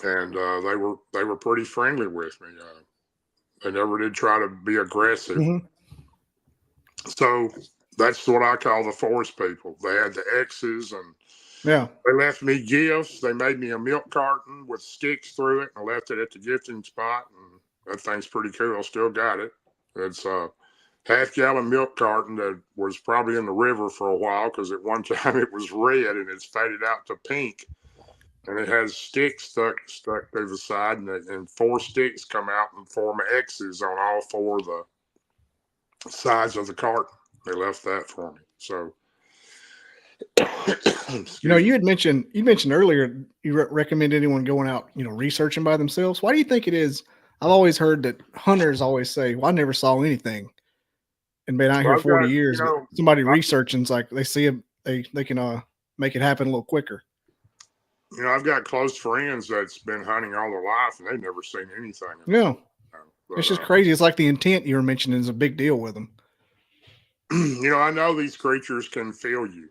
and they were pretty friendly with me. They never did try to be aggressive. Mm-hmm. So that's what I call the forest people. They had the X's, and Yeah. they left me gifts. They made me a milk carton with sticks through it, and I left it at the gifting spot. And that thing's pretty cool. I still got it. It's a half-gallon milk carton that was probably in the river for a while, because at one time it was red and it's faded out to pink. And it has sticks stuck to the side, and 4 sticks come out and form X's on all 4 of the sides of the carton. They left that for me. So, You had mentioned earlier you recommend anyone going out, researching by themselves. Why do you think it is? I've always heard that hunters always say, "Well, I never saw anything," and been out here 40 years. Somebody researching's like they see they can make it happen a little quicker. I've got close friends that's been hunting all their life, and they've never seen anything. Yeah, it's just crazy. It's like the intent you were mentioning is a big deal with them. I know these creatures can feel you.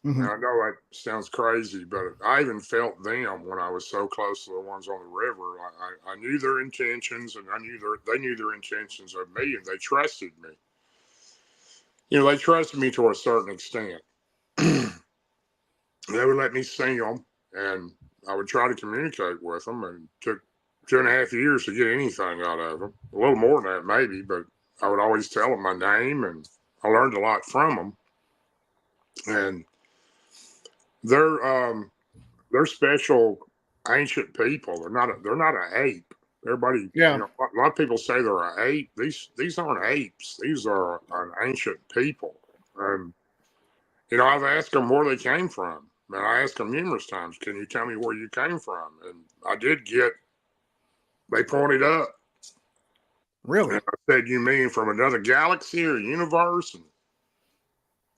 Mm-hmm. I know that sounds crazy, but I even felt them when I was so close to the ones on the river. I knew their intentions, and they knew their intentions of me, and they trusted me. They trusted me to a certain extent. They would let me see them, and I would try to communicate with them, and it took 2.5 years to get anything out of them. A little more than that, maybe, but I would always tell them my name, and I learned a lot from them. And they're special ancient people. They're not an ape. Everybody, yeah. A lot of people say they're an ape. These aren't apes. These are an ancient people. And I've asked them where they came from. And I asked them numerous times, "Can you tell me where you came from?" And I did get. They pointed up. Really? And I said, "You mean from another galaxy or universe?" And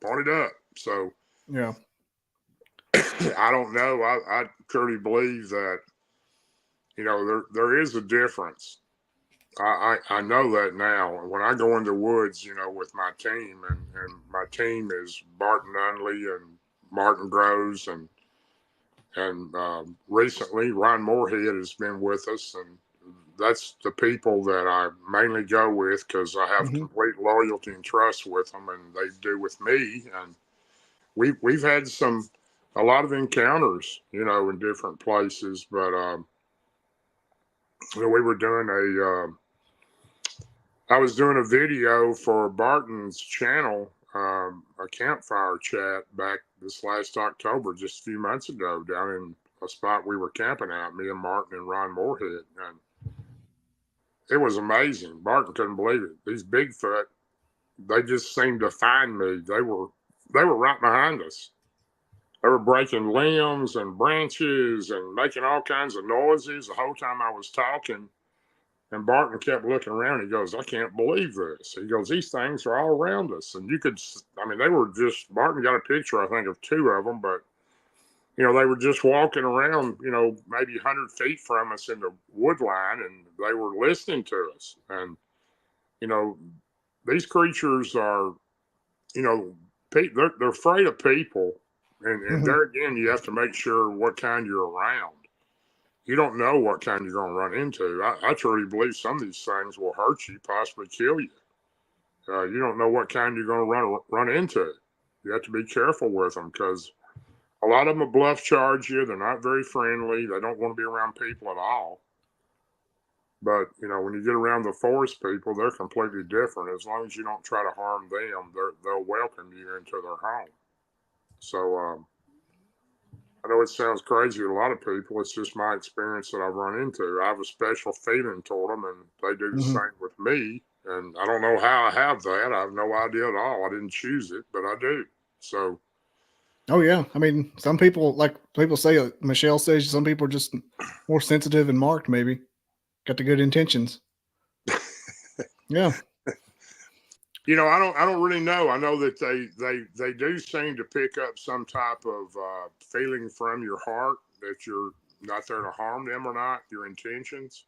pointed up. So yeah. I don't know. I truly believe that, there is a difference. I know that now. When I go in the woods, with my team, and my team is Barton Nunley and Martin Groves, and recently Ron Moorhead has been with us, and that's the people that I mainly go with, because I have complete loyalty and trust with them, and they do with me. And we've had a lot of encounters, in different places. But we were doing I was doing a video for Barton's channel, a campfire chat back this last October, just a few months ago, down in a spot we were camping out, me and Martin and Ron Moorhead. And it was amazing. Barton couldn't believe it. These Bigfoot, they just seemed to find me. They were right behind us. They were breaking limbs and branches and making all kinds of noises the whole time I was talking. And Barton kept looking around. He goes, "I can't believe this." He goes, "These things are all around us." And they were just, Barton got a picture, I think, of 2 of them, but, they were just walking around, maybe 100 feet from us in the wood line, and they were listening to us. And, these creatures are, they're afraid of people. And there again, you have to make sure what kind you're around. You don't know what kind you're going to run into. I truly believe some of these things will hurt you, possibly kill you. You don't know what kind you're going to run into. You have to be careful with them, because a lot of them will bluff charge you. They're not very friendly. They don't want to be around people at all. But, when you get around the forest people, they're completely different. As long as you don't try to harm them, they'll welcome you into their home. So, I know it sounds crazy to a lot of people. It's just my experience that I've run into. I have a special feeling toward them, and they do the same with me. And I don't know how I have that. I have no idea at all. I didn't choose it, but I do. So. Oh yeah. I mean, some people, like people say, Michelle says, some people are just more sensitive and marked, maybe got the good intentions. Yeah. I don't really know. I know that they do seem to pick up some type of feeling from your heart that you're not there to harm them or not, your intentions.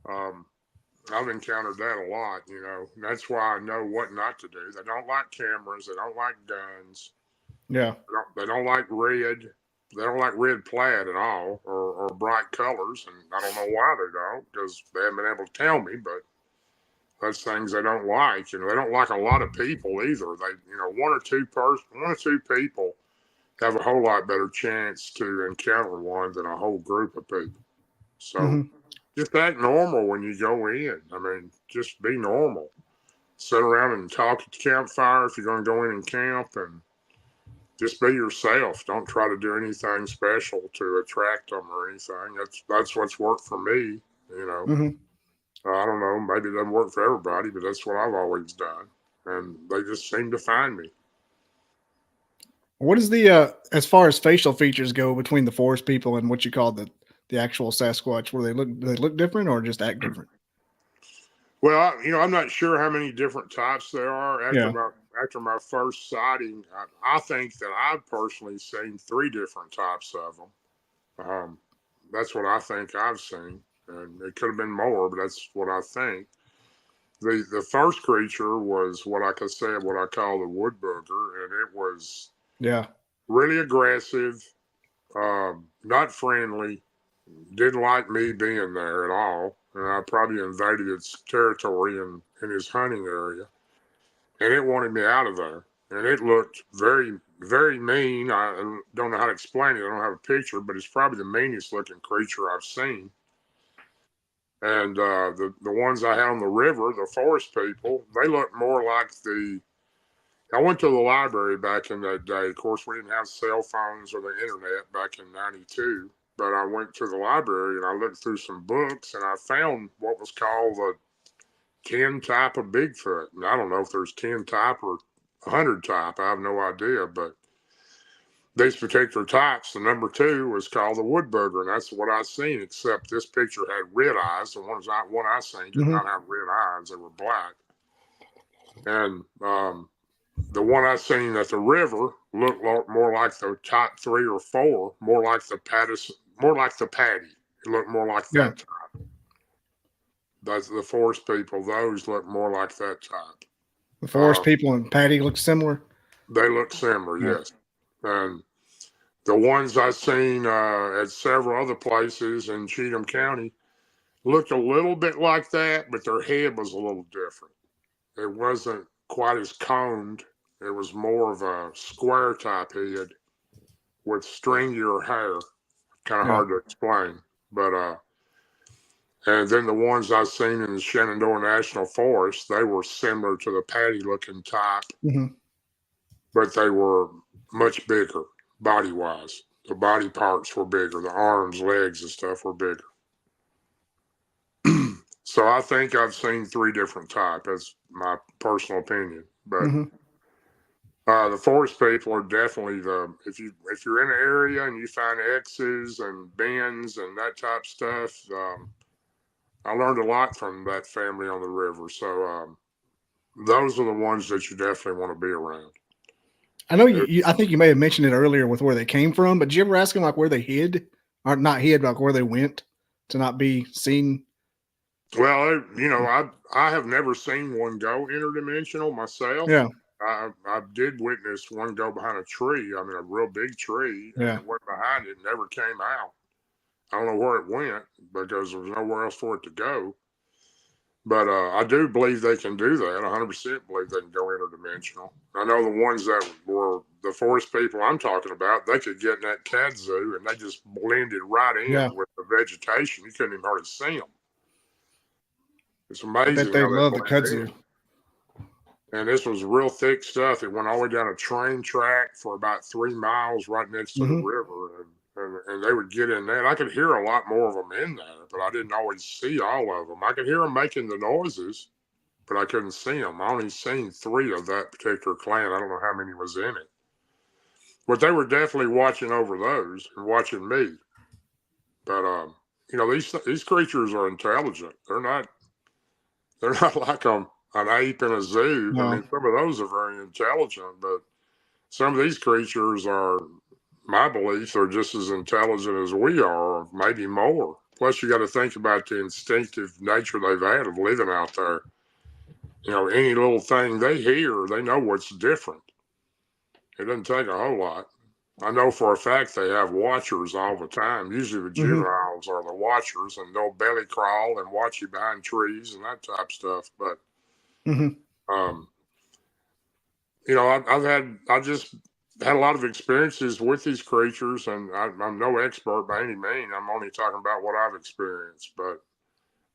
I've encountered that a lot, and that's why I know what not to do. They don't like cameras. They don't like guns. Yeah. They don't like red. They don't like red plaid at all, or bright colors, and I don't know why they don't, because they haven't been able to tell me. But that's things they don't like. They don't like a lot of people either. They, one or two people have a whole lot better chance to encounter one than a whole group of people. So just act normal when you go in. I mean, just be normal. Sit around and talk at the campfire if you're going to go in and camp, and just be yourself. Don't try to do anything special to attract them or anything. That's what's worked for me. I don't know. Maybe it doesn't work for everybody, but that's what I've always done. And they just seem to find me. What is the as far as facial features go between the forest people and what you call the actual Sasquatch? Do they look different or just act different? Well, I'm not sure how many different types there are. After my first sighting, I think that I've personally seen 3 different types of them. That's what I think I've seen, and it could have been more, but that's what I think. The first creature was what I call the wood booger, and it was really aggressive, not friendly, didn't like me being there at all. And I probably invaded its territory in his hunting area. And it wanted me out of there. And it looked very, very mean. I don't know how to explain it. I don't have a picture, but it's probably the meanest looking creature I've seen. And the ones I had on the river, the forest people, they look more like I went to the library back in that day. Of course, we didn't have cell phones or the internet back in 92. But I went to the library and I looked through some books and I found what was called the 10 type of Bigfoot. And I don't know if there's 10 type or 100 type. I have no idea. But these particular types, the number 2 was called the wood booger. And that's what I seen, except this picture had red eyes. The one I seen did not have red eyes. They were black. And the one I seen at the river looked more like the type 3 or 4, more like the patty. It looked more like that type. That's the forest people. Those look more like that type. The forest people and patty look similar. They look similar, yes. And the ones I seen at several other places in Cheatham County looked a little bit like that, but their head was a little different. It wasn't quite as coned. It was more of a square type head with stringier hair. Kind of hard to explain. But and then the ones I seen in the Shenandoah National Forest, they were similar to the patty looking type, but they were much bigger body wise. The body parts were bigger. The arms, legs, and stuff were bigger. So I think I've seen 3 different types. That's my personal opinion. But the forest people are definitely if you're in an area and you find X's and bends and that type of stuff, I learned a lot from that family on the river. So those are the ones that you definitely want to be around. I know I think you may have mentioned it earlier with where they came from, but did you ever ask them like where they hid, or not hid, like where they went to not be seen? Well, I have never seen one go interdimensional myself. Yeah. I did witness one go behind a tree. I mean, a real big tree. And it went behind it and never came out. I don't know where it went because there was nowhere else for it to go. But I do believe they can do that. 100% believe they can go interdimensional. I know the ones that were the forest people I'm talking about, they could get in that kudzu and they just blended right in with the vegetation. You couldn't even hardly see them. It's amazing. I bet they love the kudzu. And this was real thick stuff. It went all the way down a train track for about 3 miles right next to the river. And they would get in there. And I could hear a lot more of them in there, but I didn't always see all of them. I could hear them making the noises, but I couldn't see them. I only seen 3 of that particular clan. I don't know how many was in it. But they were definitely watching over those and watching me. But, these creatures are intelligent. They're not like an ape in a zoo. No. I mean, some of those are very intelligent, but some of these creatures are, my beliefs, are just as intelligent as we are, or maybe more. Plus, you got to think about the instinctive nature they've had of living out there. You know, any little thing they hear, they know what's different. It doesn't take a whole lot. I know for a fact they have watchers all the time. Usually the juveniles are the watchers, and they'll belly crawl and watch you behind trees and that type of stuff. But, you know, I've just had a lot of experiences with these creatures, and I'm no expert by any means. I'm only talking about what I've experienced. But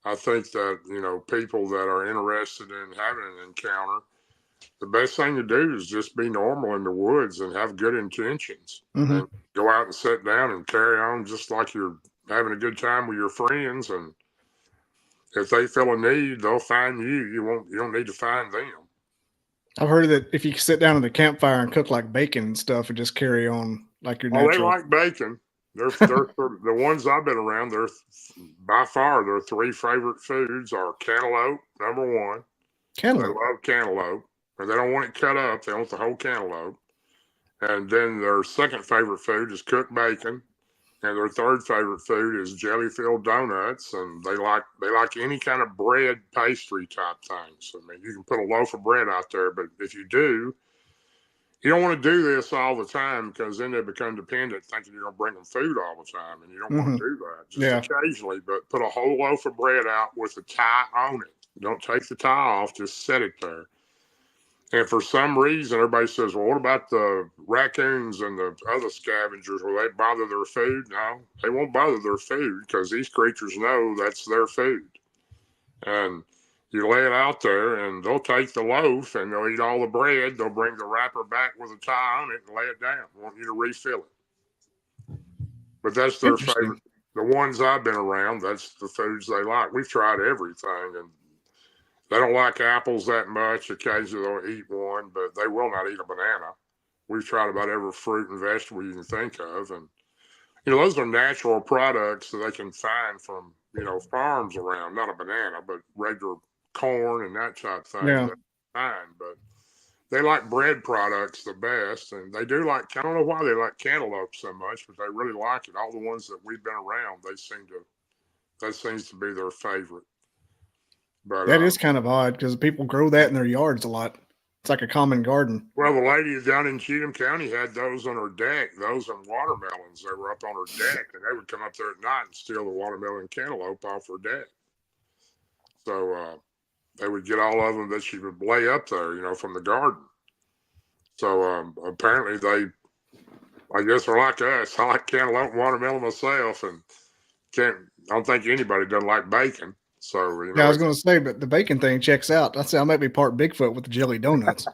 I think that, you know, people that are interested in having an encounter, the best thing to do is just be normal in the woods and have good intentions, and go out and sit down and carry on just like you're having a good time with your friends. And if they feel a need, they'll find you. You don't need to find them. I've heard that if you sit down at the campfire and cook like bacon and stuff and just carry on like your Oh, they natural. like bacon. They're the ones I've been around. They're by far their three favorite foods are cantaloupe, number one. Cantaloupe. They love cantaloupe, and they don't want it cut up. They want the whole cantaloupe. And then their second favorite food is cooked bacon, and their third favorite food is jelly-filled donuts. And they like any kind of bread pastry type things. I mean, you can put a loaf of bread out there, but if you do, you don't want to do this all the time, because then they become dependent, thinking you're going to bring them food all the time, and you don't want to do that. Just occasionally, but put a whole loaf of bread out with a tie on it. Don't take the tie off, just set it there. And for some reason, everybody says, well, what about the raccoons and the other scavengers? Will they bother their food? No, they won't bother their food, because these creatures know that's their food. And you lay it out there, and they'll take the loaf and they'll eat all the bread. They'll bring the wrapper back with a tie on it and lay it down. Want you to refill it. But that's their favorite. The ones I've been around, that's the foods they like. We've tried everything, and they don't like apples that much. Occasionally they'll eat one, but they will not eat a banana. We've tried about every fruit and vegetable you can think of. And, you know, those are natural products that they can find from, you know, farms around. Not a banana, but regular corn and that type of thing. Yeah. Fine, but they like bread products the best. And they do like, I don't know why they like cantaloupe so much, but they really like it. All the ones that we've been around, that seems to be their favorite. But that is kind of odd, because people grow that in their yards a lot. It's like a common garden. Well, the lady down in Cheatham County had those on her deck, those and watermelons. They were up on her deck, and they would come up there at night and steal the watermelon and cantaloupe off her deck. So they would get all of them that she would lay up there, you know, from the garden. So apparently I guess they're like us. I like cantaloupe and watermelon myself, and I don't think anybody doesn't like bacon. So, you know, yeah, I was going to say, but the bacon thing checks out. I might be part Bigfoot with the jelly donuts.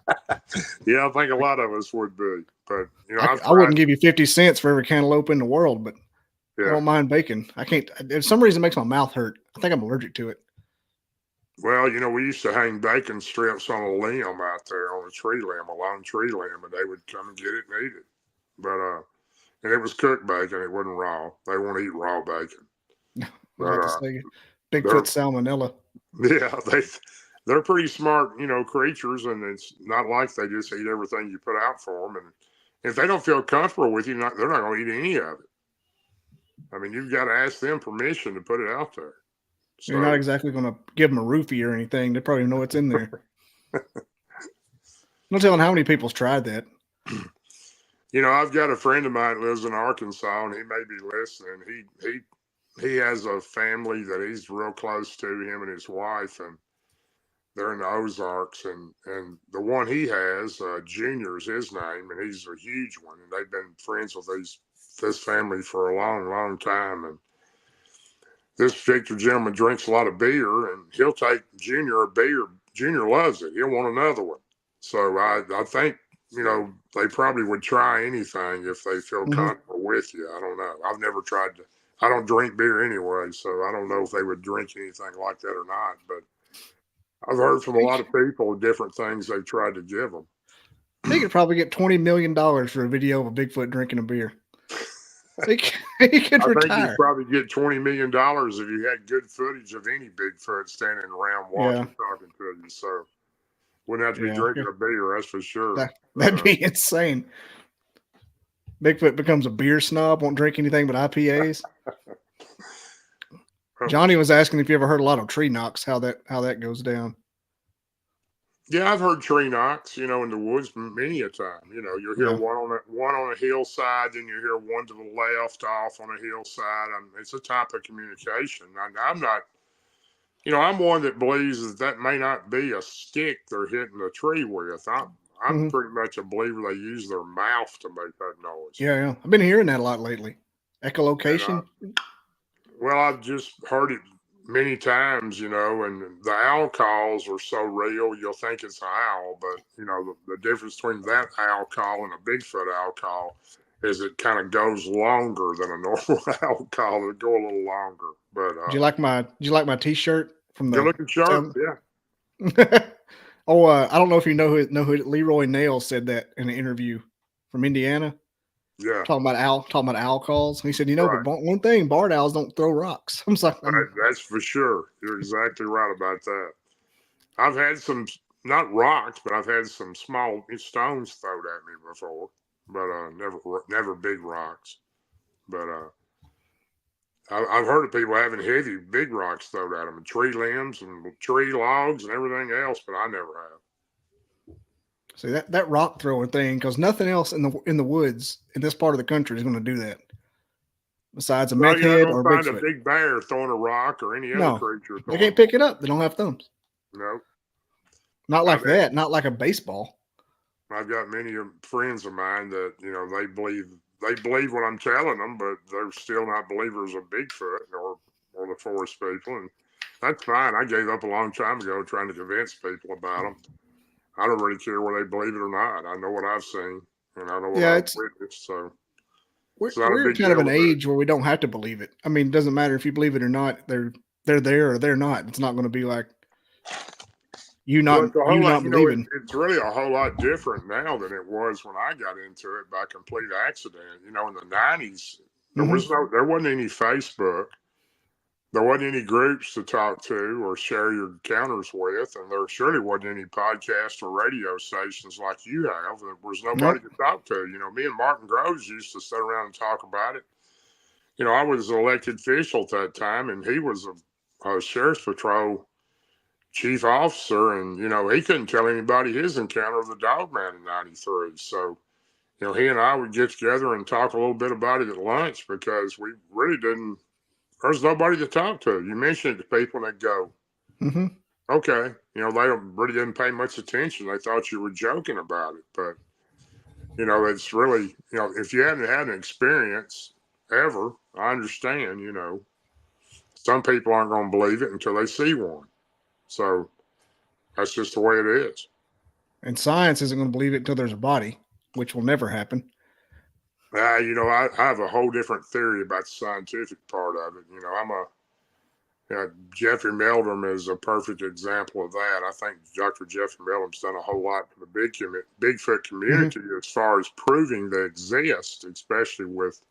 Yeah, I think a lot of us would be. But, you know, I wouldn't give you 50 cents for every cantaloupe in the world, but I don't mind bacon. I can't. For some reason, it makes my mouth hurt. I think I'm allergic to it. Well, you know, we used to hang bacon strips on a limb out there, on a tree limb, a long tree limb, and they would come and get it and eat it. But, and it was cooked bacon. It wasn't raw. They won't eat raw bacon. Bigfoot salmonella. Yeah, they're pretty smart, you know, creatures, and it's not like they just eat everything you put out for them. And if they don't feel comfortable with you, they're not going to eat any of it. I mean, you've got to ask them permission to put it out there. So, you're not exactly going to give them a roofie or anything. They probably know what's in there. No telling how many people's tried that. You know, I've got a friend of mine that lives in Arkansas, and he may be listening. He has a family that he's real close to, him and his wife, and they're in the Ozarks. And the one he has, Junior is his name, and he's a huge one. And they've been friends with this family for a long, long time. And this particular gentleman drinks a lot of beer, and he'll take Junior a beer. Junior loves it. He'll want another one. So I think, you know, they probably would try anything if they feel comfortable with you. I don't know. I've never tried to. I don't drink beer anyway, so I don't know if they would drink anything like that or not. But I've heard from a lot of people different things they've tried to give them. They could probably get $20 million for a video of a Bigfoot drinking a beer. He could I think retire. you'd probably get $20 million if you had good footage of any Bigfoot standing around watching, talking to you. So wouldn't have to be drinking a beer, that's for sure. That'd be insane. Bigfoot becomes a beer snob, won't drink anything but IPAs. Johnny was asking if you ever heard a lot of tree knocks, how that goes down. Yeah, I've heard tree knocks, in the woods many a time. You'll hear one on a hillside, then you hear one to the left off on a hillside. It's a type of communication. I'm not, I'm one that believes that may not be a stick they're hitting a tree with. I'm pretty much a believer they use their mouth to make that noise. Yeah. I've been hearing that a lot lately. Echolocation. Well, I've just heard it many times, and the owl calls are so real, you'll think it's an owl, but, the difference between that owl call and a Bigfoot owl call is it kind of goes longer than a normal owl call. It'll go a little longer. But do you like my T-shirt from the? You're looking sharp, yeah. I don't know if you know who Leroy Nails said that in an interview from Indiana. Yeah, talking about owl calls. He said, right. But one thing, barred owls don't throw rocks. I'm like, that's for sure. You're exactly right about that. I've had some, not rocks, but I've had some small stones thrown at me before, but never big rocks. But I've heard of people having heavy, big rocks thrown at them, and tree limbs and tree logs and everything else, but I never have. See that rock throwing thing, because nothing else in the woods in this part of the country is going to do that. Besides a meth head or find Bigfoot. A big bear throwing a rock or any other creature. They can't pick it up. They don't have thumbs. No. Not like that. Not like a baseball. I've got many friends of mine that they believe what I'm telling them, but they're still not believers of Bigfoot or the forest people, and that's fine. I gave up a long time ago trying to convince people about them. I don't really care whether they believe it or not. I know what I've seen, and I know what I've witnessed. So we're kind of an age where we don't have to believe it. I mean, it doesn't matter if you believe it or not. They're there or they're not. It's not going to be like you not believing. It's really a whole lot different now than it was when I got into it by complete accident. In the 90s, there wasn't any Facebook. There wasn't any groups to talk to or share your encounters with, and there surely wasn't any podcast or radio stations like you have. There was nobody to talk to. Me and Martin Groves used to sit around and talk about it. I was an elected official at that time, and he was a sheriff's patrol chief officer, and, he couldn't tell anybody his encounter of the Dogman in 93. So, he and I would get together and talk a little bit about it at lunch because we really didn't. There's nobody to talk to. You mention it to people and they go, okay. They really didn't pay much attention. They thought you were joking about it. But, it's really, if you haven't had an experience ever, I understand, some people aren't going to believe it until they see one. So that's just the way it is. And science isn't going to believe it until there's a body, which will never happen. I have a whole different theory about the scientific part of it. Jeffrey Meldrum is a perfect example of that. I think Dr. Jeffrey Meldrum's done a whole lot for the Bigfoot community as far as proving they exist, especially with,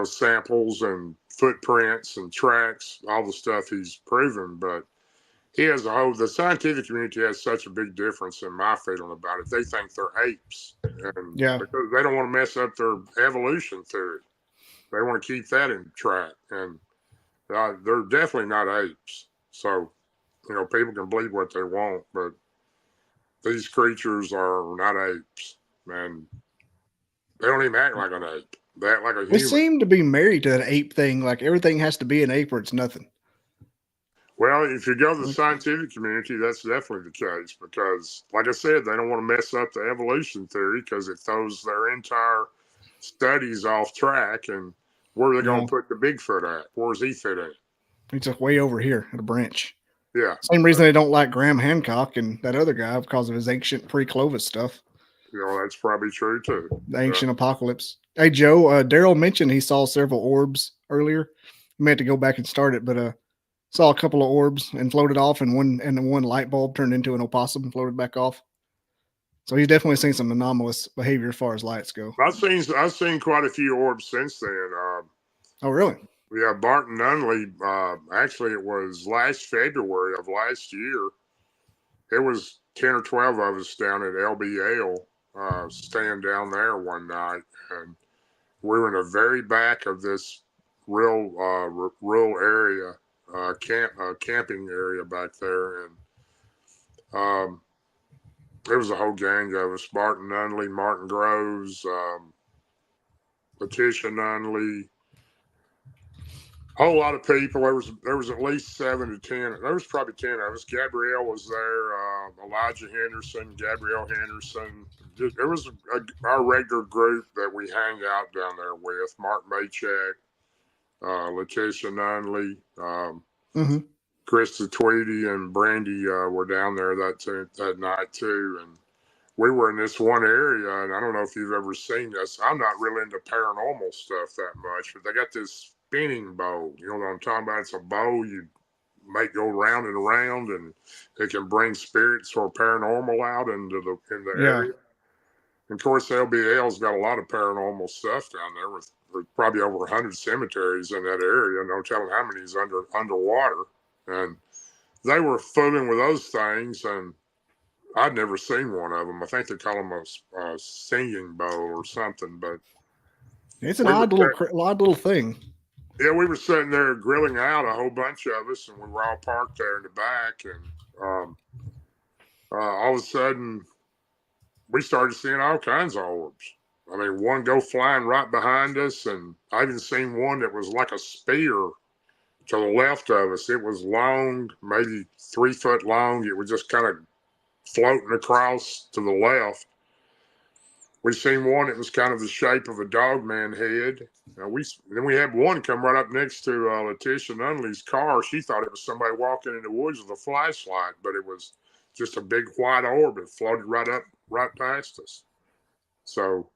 samples and footprints and tracks, all the stuff he's proven. But the scientific community has such a big difference in my feeling about it. They think they're apes, and because they don't want to mess up their evolution theory. They want to keep that in track, and they're definitely not apes. So, people can believe what they want, but these creatures are not apes, and they don't even act like an ape. They act like a human. They seem to be married to that ape thing. Like everything has to be an ape or it's nothing. Well, if you go to the scientific community, that's definitely the case because, like I said, they don't want to mess up the evolution theory because it throws their entire studies off track. And where are they going to put the Bigfoot at? Where's he fit at? He's just way over here at a branch. Yeah. Same reason they don't like Graham Hancock and that other guy because of his ancient pre-Clovis stuff. That's probably true, too. The ancient apocalypse. Hey, Joe, Daryl mentioned he saw several orbs earlier. He meant to go back and start it, but saw a couple of orbs and floated off, and one light bulb turned into an opossum and floated back off. So he's definitely seen some anomalous behavior as far as lights go. I've seen quite a few orbs since then. Oh, really? Yeah, Barton Nunley. Actually, it was last February of last year. It was 10 or 12 of us down at LBL, staying down there one night, and we were in the very back of this rural area, camping area back there, and there was a whole gang of us: Barton Nunley, Martin Groves, Letitia Nunley, a whole lot of people. There was at least 7 to 10. There was probably 10 of us. Gabrielle was there. Elijah Henderson, Gabrielle Henderson. There was our regular group that we hang out down there with. Mark Maychek, Letitia Nunley, Krista Tweedy, and Brandy were down there that night too. And we were in this one area, and I don't know if you've ever seen this. I'm not really into paranormal stuff that much, but they got this spinning bowl. You know what I'm talking about? It's a bowl you make go round and around, and it can bring spirits or paranormal out in the area. And of course, LBL's got a lot of paranormal stuff down there with probably over 100 cemeteries in that area. No telling how many is underwater. And they were fooling with those things, and I'd never seen one of them. I think they call them a singing bowl or something, but it's an odd little thing. Yeah, we were sitting there grilling out, a whole bunch of us, and we were all parked there in the back, and all of a sudden, we started seeing all kinds of orbs. I mean, one go flying right behind us, and I even seen one that was like a spear to the left of us. It was long, maybe 3 foot long. It was just kind of floating across to the left. We seen one that was kind of the shape of a Dogman head. Then we had one come right up next to Letitia Nunley's car. She thought it was somebody walking in the woods with a flashlight, but it was just a big white orb. It floated right past us. So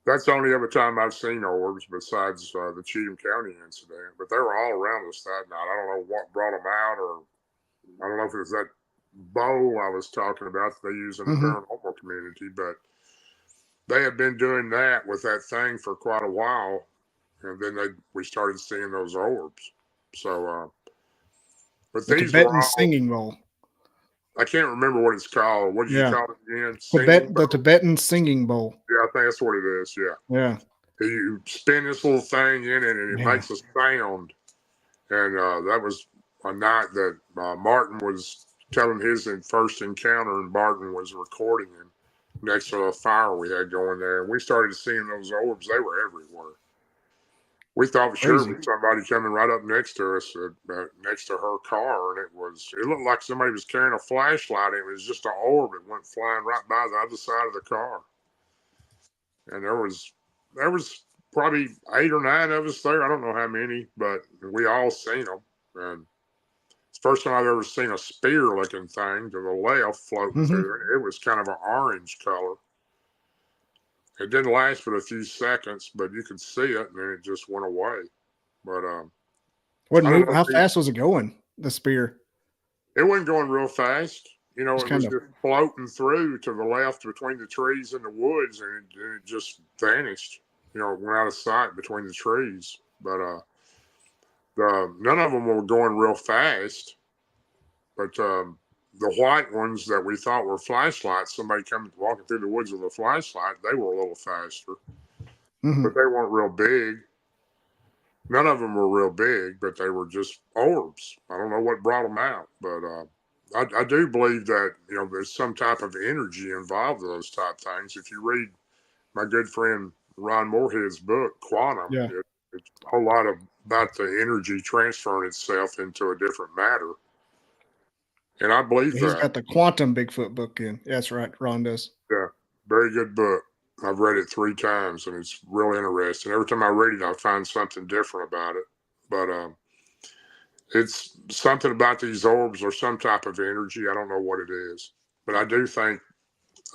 that's the only other time I've seen orbs besides the Cheatham County incident. But they were all around us that night. I don't know what brought them out, or I don't know if it was that bowl I was talking about that they use in the paranormal community, but they had been doing that with that thing for quite a while, and then we started seeing those orbs. So, but the these Tibetan singing bowl. I can't remember what it's called. What did you call it again? The Tibetan singing bowl. Yeah, I think that's what it is. Yeah. Yeah. You spin this little thing in it, and it makes a sound. And that was a night that Martin was telling his first encounter, and Barton was recording him next to a fire we had going there. And we started seeing those orbs. They were everywhere. We thought for sure it was somebody coming right up next to us, next to her car. And it looked like somebody was carrying a flashlight. It was just an orb that went flying right by the other side of the car. And there was probably 8 or 9 of us there. I don't know how many, but we all seen them. And it's the first time I've ever seen a spear-looking thing to the left floating through. It was kind of an orange color. It didn't last but a few seconds, but you could see it, and then it just went away. But how fast was it going, the spear? It wasn't going real fast. You know, it was just floating through to the left between the trees and the woods, and it just vanished. You know, it went out of sight between the trees. But none of them were going real fast. But the white ones that we thought were flashlights, somebody coming walking through the woods with a flashlight, they were a little faster. But they weren't real big. None of them were real big, but they were just orbs. I don't know what brought them out, but I do believe that, you know, there's some type of energy involved with those type things. If you read my good friend Ron Moorhead's book, Quantum, it's a whole lot about the energy transferring itself into a different matter. And I believe He's got the Quantum Bigfoot book in. Yeah, that's right. Ron does. Yeah, very good book. I've read it 3 times, and it's real interesting. Every time I read it, I find something different about it. But it's something about these orbs or some type of energy. I don't know what it is, but I do think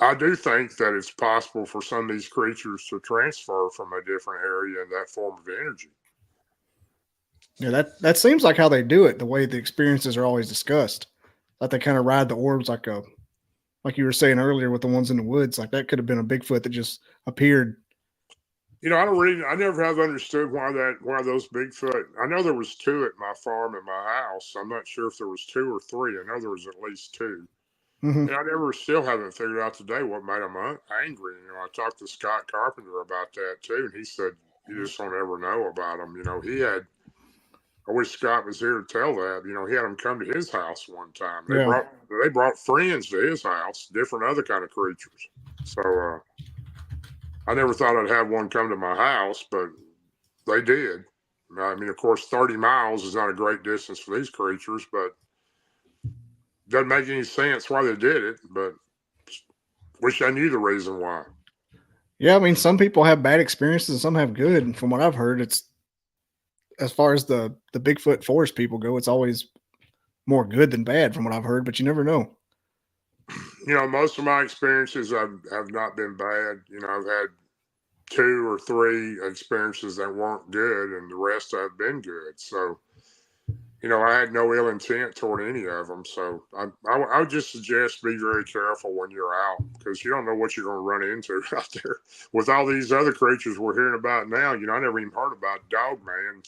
that it's possible for some of these creatures to transfer from a different area in that form of energy. Yeah, that seems like how they do it. The way the experiences are always discussed, like they kind of ride the orbs like a like you were saying earlier with the ones in the woods, like that could have been a Bigfoot that just appeared. I never have understood why those Bigfoot. I know there was two at my farm and my house. I'm not sure if there was two or three. I know there was at least two. Mm-hmm. And still haven't figured out today what made them angry. I talked to Scott Carpenter about that too, and he said you just don't ever know about them. I wish Scott was here to tell that. He had them come to his house one time. They brought friends to his house, different other kind of creatures. So I never thought I'd have one come to my house, but they did. I mean, of course, 30 miles is not a great distance for these creatures, but doesn't make any sense why they did it, but wish I knew the reason why. Yeah, I mean, some people have bad experiences and some have good. And from what I've heard, it's as far as the Bigfoot forest people go, it's always more good than bad from what I've heard, but you never know. Most of my experiences have not been bad. I've had 2 or 3 experiences that weren't good, and the rest have been good. So, I had no ill intent toward any of them. So I would just suggest be very careful when you're out, because you don't know what you're going to run into out there with all these other creatures we're hearing about now. I never even heard about Dogman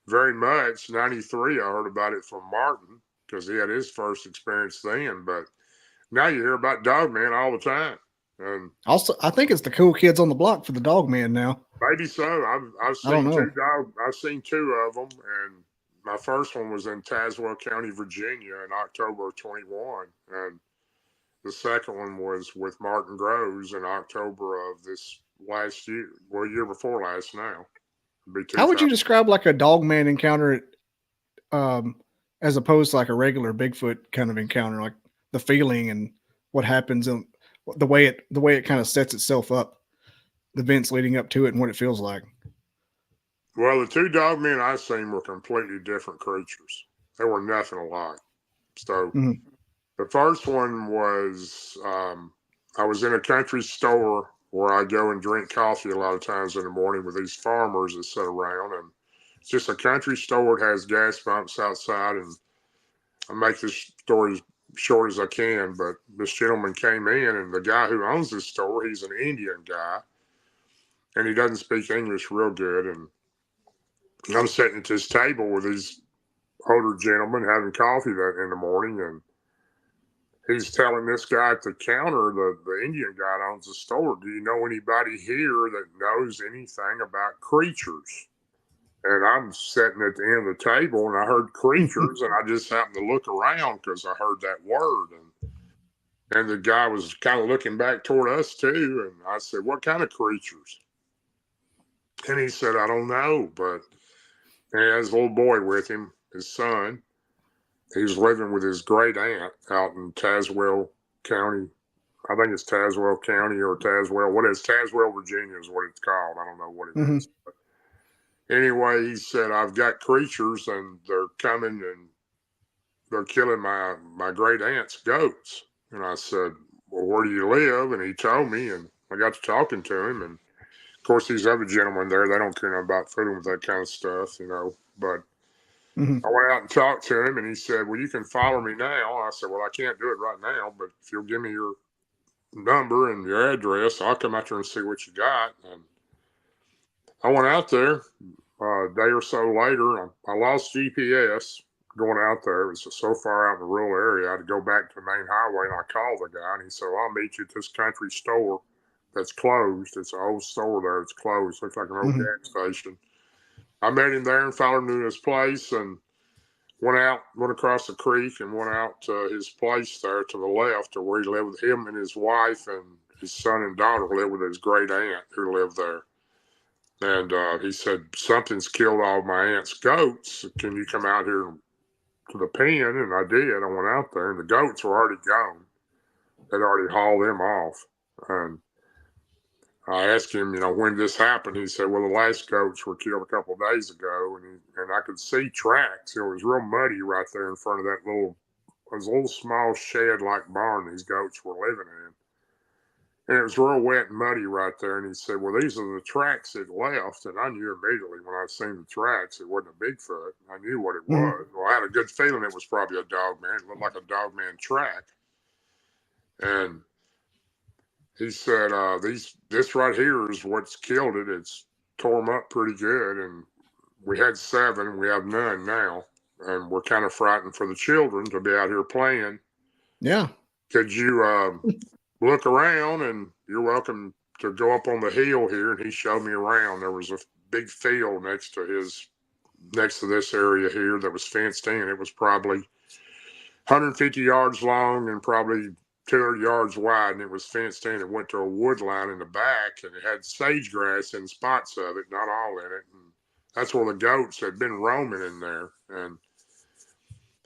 very much. 93, I heard about it from Martin because he had his first experience then. But now you hear about Dogman all the time. And also, I think it's the cool kids on the block for the Dogman now. Maybe so. I've seen 2 of them, and my first one was in Tazewell County, Virginia, in October of 21, and the second one was with Martin Groves in October of this last year. Well, year before last now. How would you describe like a Dogman encounter, as opposed to like a regular Bigfoot kind of encounter, like the feeling and what happens and the way it kind of sets itself up, the events leading up to it and what it feels like? Well, the 2 Dogmen I seen were completely different creatures. They were nothing alike. So The first one was, I was in a country store where I go and drink coffee a lot of times in the morning with these farmers that sit around, and it's just a country store. It has gas pumps outside, and I make this story as short as I can, but this gentleman came in, and the guy who owns this store, he's an Indian guy, and he doesn't speak English real good, and I'm sitting at this table with these older gentlemen having coffee that in the morning, and he's telling this guy at the counter, the Indian guy that owns the store, do you know anybody here that knows anything about creatures? And I'm sitting at the end of the table, and I heard creatures, and I just happened to look around because I heard that word. And the guy was kind of looking back toward us too. And I said, what kind of creatures? And he said, I don't know, but he has a little boy with him, his son. He was living with his great aunt out in Tazewell County. I think it's Tazewell County or Tazewell. What is Tazewell, Virginia is what it's called. I don't know what it is. But anyway, he said, I've got creatures and they're coming and they're killing my great aunt's goats. And I said, well, where do you live? And he told me, and I got to talking to him. And of course, these other gentlemen there, they don't care about fooling with that kind of stuff, but I went out and talked to him, and he said, well, you can follow me now. I said, well, I can't do it right now, but if you'll give me your number and your address, I'll come out there and see what you got. And I went out there a day or so later. I lost GPS going out there. It was so far out in the rural area. I had to go back to the main highway, and I called the guy, and he said, well, I'll meet you at this country store that's closed. It's an old store there. It's closed. Looks like an old gas station. I met him there and followed him to his place and went across the creek and went out to his place there to the left, to where he lived with him and his wife and his son and daughter lived with his great aunt who lived there. And he said, something's killed all my aunt's goats. Can you come out here to the pen? And I did. I went out there, and the goats were already gone. They'd already hauled them off. And I asked him, when this happened. He said, well, the last goats were killed a couple of days ago, and I could see tracks. It was real muddy right there in front of that little small shed-like barn these goats were living in. And it was real wet and muddy right there. And he said, well, these are the tracks it left. And I knew immediately when I seen the tracks, it wasn't a Bigfoot. I knew what it was. Well, I had a good feeling it was probably a Dogman. It looked like a Dogman track. And he said, this right here is what's killed it. It's tore them up pretty good. And we had 7. We have none now. And we're kind of frightened for the children to be out here playing. Yeah. Could you look around? And you're welcome to go up on the hill here. And he showed me around. There was a big field next to this area here that was fenced in. It was probably 150 yards long and probably 200 yards wide, and it was fenced in. It went to a wood line in the back, and it had sage grass in spots of it, not all in it. And that's where the goats had been roaming in there. And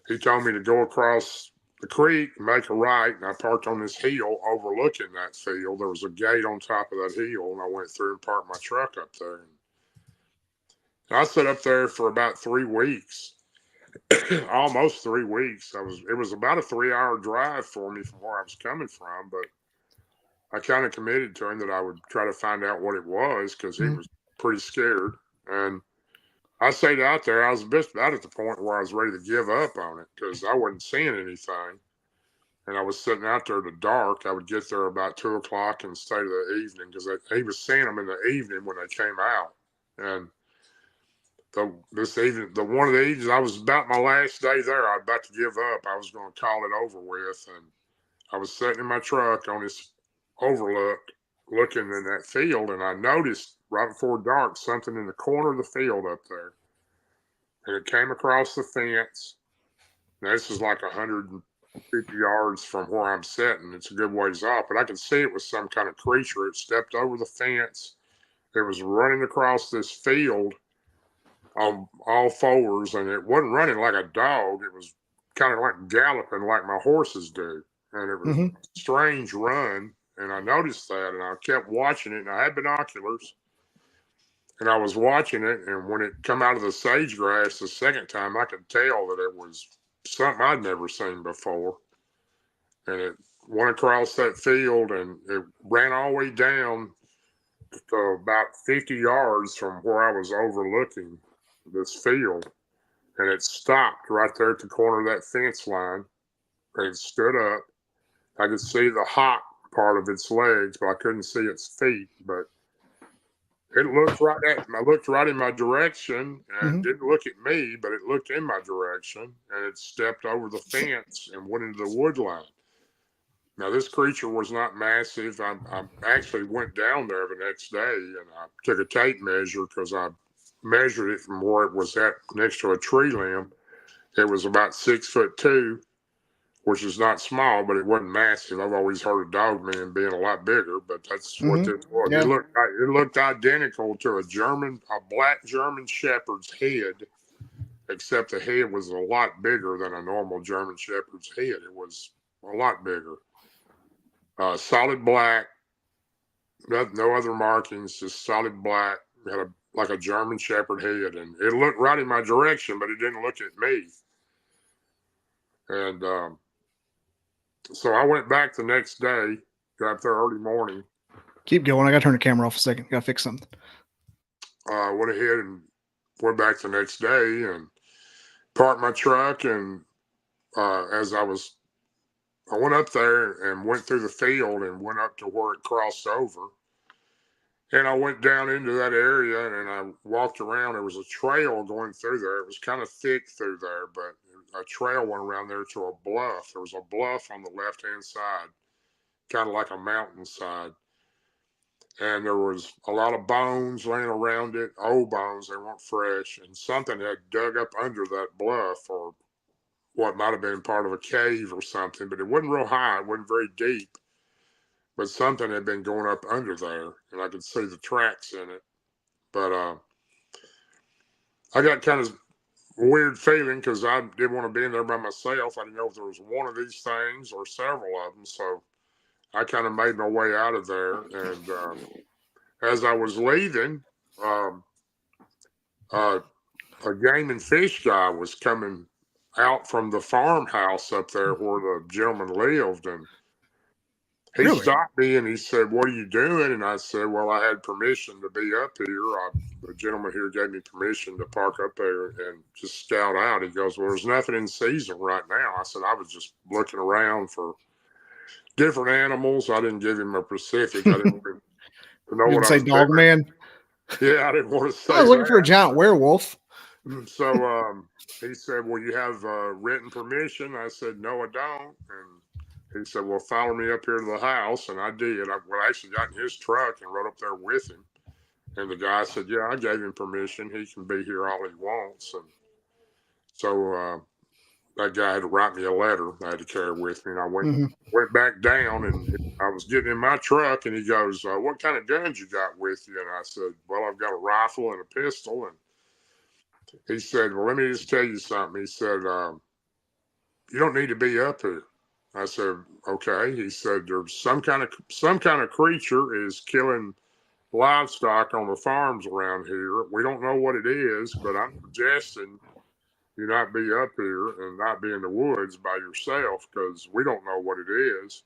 he told me to go across the creek and make a right, and I parked on this hill overlooking that field. There was a gate on top of that hill, and I went through and parked my truck up there. And I sat up there for about 3 weeks. Almost 3 weeks. It was about a 3-hour drive for me from where I was coming from, but I kind of committed to him that I would try to find out what it was because he was pretty scared. And I stayed out there. I was just about at the point where I was ready to give up on it because I wasn't seeing anything. And I was sitting out there in the dark. I would get there about 2 o'clock and stay to the evening because he was seeing them in the evening when they came out. And this evening, one of the evenings, I was about my last day there. I was about to give up. I was going to call it over with. And I was sitting in my truck on this overlook looking in that field. And I noticed right before dark something in the corner of the field up there. And it came across the fence. Now, this is like 150 yards from where I'm sitting. It's a good ways off. But I could see it was some kind of creature. It stepped over the fence. It was running across this field on all fours, and it wasn't running like a dog. It was kind of like galloping like my horses do. And it was a strange run, and I noticed that, and I kept watching it, and I had binoculars, and I was watching it, and when it come out of the sage grass the second time, I could tell that it was something I'd never seen before. And it went across that field, and it ran all the way down to about 50 yards from where I was overlooking this field, and it stopped right there at the corner of that fence line, and it stood up. I could see the hot part of its legs, but I couldn't see its feet. But it looked right at me. I looked right in my direction, and didn't look at me, but it looked in my direction, and it stepped over the fence and went into the wood line. Now, this creature was not massive. I actually went down there the next day, and I took a tape measure because I measured it from where it was at next to a tree limb. It was about 6'2", which is not small, but it wasn't massive. I've always heard of Dogman being a lot bigger, but that's what this was. Yeah. It looked identical to a black German Shepherd's head, except the head was a lot bigger than a normal German Shepherd's head. It was a lot bigger. Solid black, no other markings, just solid black. It had like a German Shepherd head, and it looked right in my direction, but it didn't look at me. And so I went back the next day, got up there early morning. Keep going. I got to turn the camera off a second. Got to fix something. Went ahead and went back the next day and parked my truck. And as I went up there and went through the field and went up to where it crossed over. And I went down into that area and I walked around. There was a trail going through there. It was kind of thick through there, but a trail went around there to a bluff. There was a bluff on the left-hand side, kind of like a mountainside. And there was a lot of bones laying around it, old bones. They weren't fresh. And something had dug up under that bluff, or what might have been part of a cave or something, but it wasn't real high. It wasn't very deep. But something had been going up under there, and I could see the tracks in it. But I got kind of weird feeling because I didn't want to be in there by myself. I didn't know if there was one of these things or several of them. So I kind of made my way out of there. And as I was leaving, a game and fish guy was coming out from the farmhouse up there where the gentleman lived. And he stopped me and he said, "What are you doing?" And I said, "Well, I had permission to be up here. The gentleman here gave me permission to park up there and just scout out." He goes, "Well, there's nothing in season right now." I said, "I was just looking around for different animals. I didn't give him a specific. I didn't want him to know You what didn't I say was dog doing. man. Yeah, I didn't want to say I was looking for a that. giant werewolf. So he said, "Well, you have written permission?" I said, "No, I don't." And he said, "Well, follow me up here to the house," and I did. I actually got in his truck and rode up there with him. And the guy said, "Yeah, I gave him permission. He can be here all he wants." And so that guy had to write me a letter I had to carry with me. And I went back down, and I was getting in my truck, and he goes, "What kind of guns you got with you?" And I said, "Well, I've got a rifle and a pistol." And he said, "Well, let me just tell you something." He said, "You don't need to be up here." I said, "Okay." He said, "There's some kind of creature is killing livestock on the farms around here. We don't know what it is, but I'm suggesting you not be up here and not be in the woods by yourself because we don't know what it is."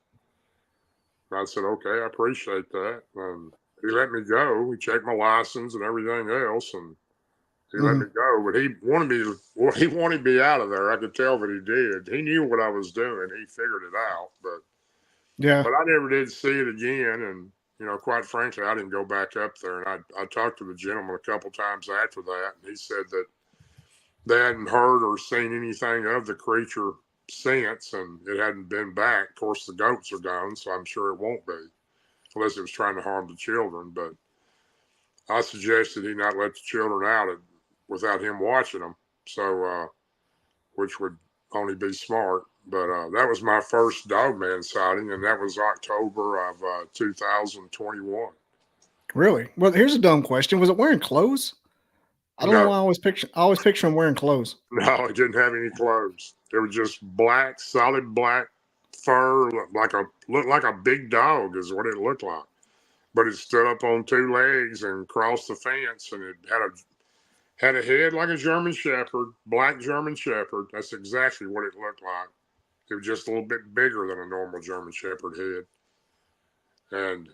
And I said, "Okay, I appreciate that." And he let me go. He checked my license and everything else, and he let me go. But he wanted me out of there. I could tell that he did. He knew what I was doing. He figured it out, but Yeah. I never did see it again. And quite frankly, I didn't go back up there. And I talked to the gentleman a couple times after that, and he said that they hadn't heard or seen anything of the creature since, and it hadn't been back. Of course, the goats are gone, so I'm sure it won't be, unless it was trying to harm the children. But I suggested he not let the children out without him watching them, so which would only be smart. But that was my first Dogman sighting, and that was October of 2021. Really? Well, here's a dumb question. Was it wearing clothes? I don't know No, why I always picture him wearing clothes. no, it didn't have any clothes. It was just black, solid black fur, looked like a big dog is what it looked like. But it stood up on two legs and crossed the fence, and it had a head like a German Shepherd, black German Shepherd. That's exactly what it looked like. It was just a little bit bigger than a normal German Shepherd head. And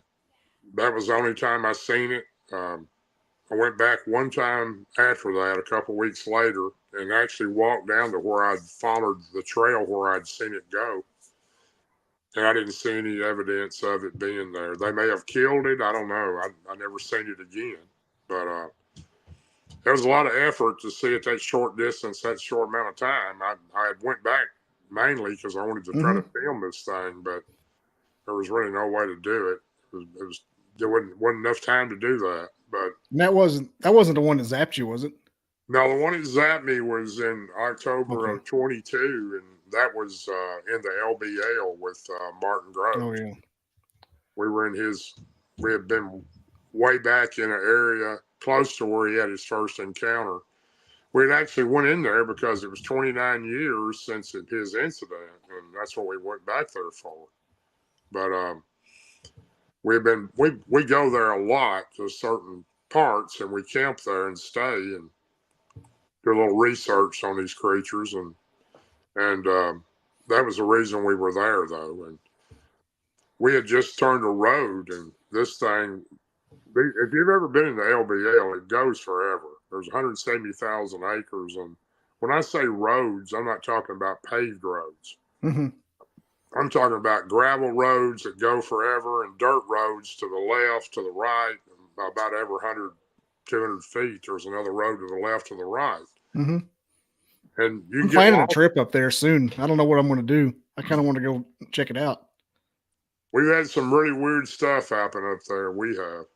that was the only time I seen it. I went back one time after that, a couple weeks later, and actually walked down to where I'd followed the trail where I'd seen it go. And I didn't see any evidence of it being there. They may have killed it. I don't know. I never seen it again. But there was a lot of effort to see it that short distance, that short amount of time. I went back mainly because I wanted to try to film this thing, but there was really no way to do it. There wasn't enough time to do that. But that wasn't the one that zapped you, was it? no, the one that zapped me was in October of 22, and that was in the LBL with Martin Groves. Oh yeah. We had been way back in an area close to where he had his first encounter. We had actually went in there because it was 29 years since his incident, and that's what we went back there for. But we go there a lot to certain parts, and we camp there and stay and do a little research on these creatures, and that was the reason we were there, though. And we had just turned a road, and this thing, if you've ever been in the LBL, it goes forever. There's 170,000 acres, and when I say roads, I'm not talking about paved roads. I'm talking about gravel roads that go forever and dirt roads to the left, to the right. About every 100, 200 feet, there's another road to the left, to the right. And I'm planning a trip up there soon. I don't know what I'm going to do. I kind of want to go check it out. We've had some really weird stuff happen up there. We have.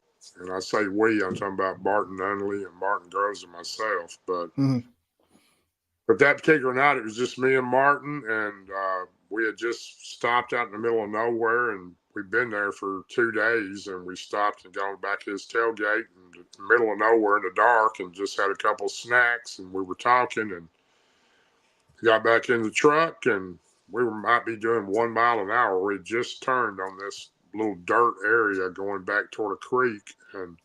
And I say we, I'm talking about Martin Nunley and Martin Groves and myself. But that particular night, it was just me and Martin, and we had just stopped out in the middle of nowhere, and we'd been there for 2 days, and we stopped and gone back to his tailgate in the middle of nowhere in the dark and just had a couple snacks, and we were talking, and got back in the truck, and we might be doing 1 mile an hour. We just turned on this little dirt area going back toward a creek, and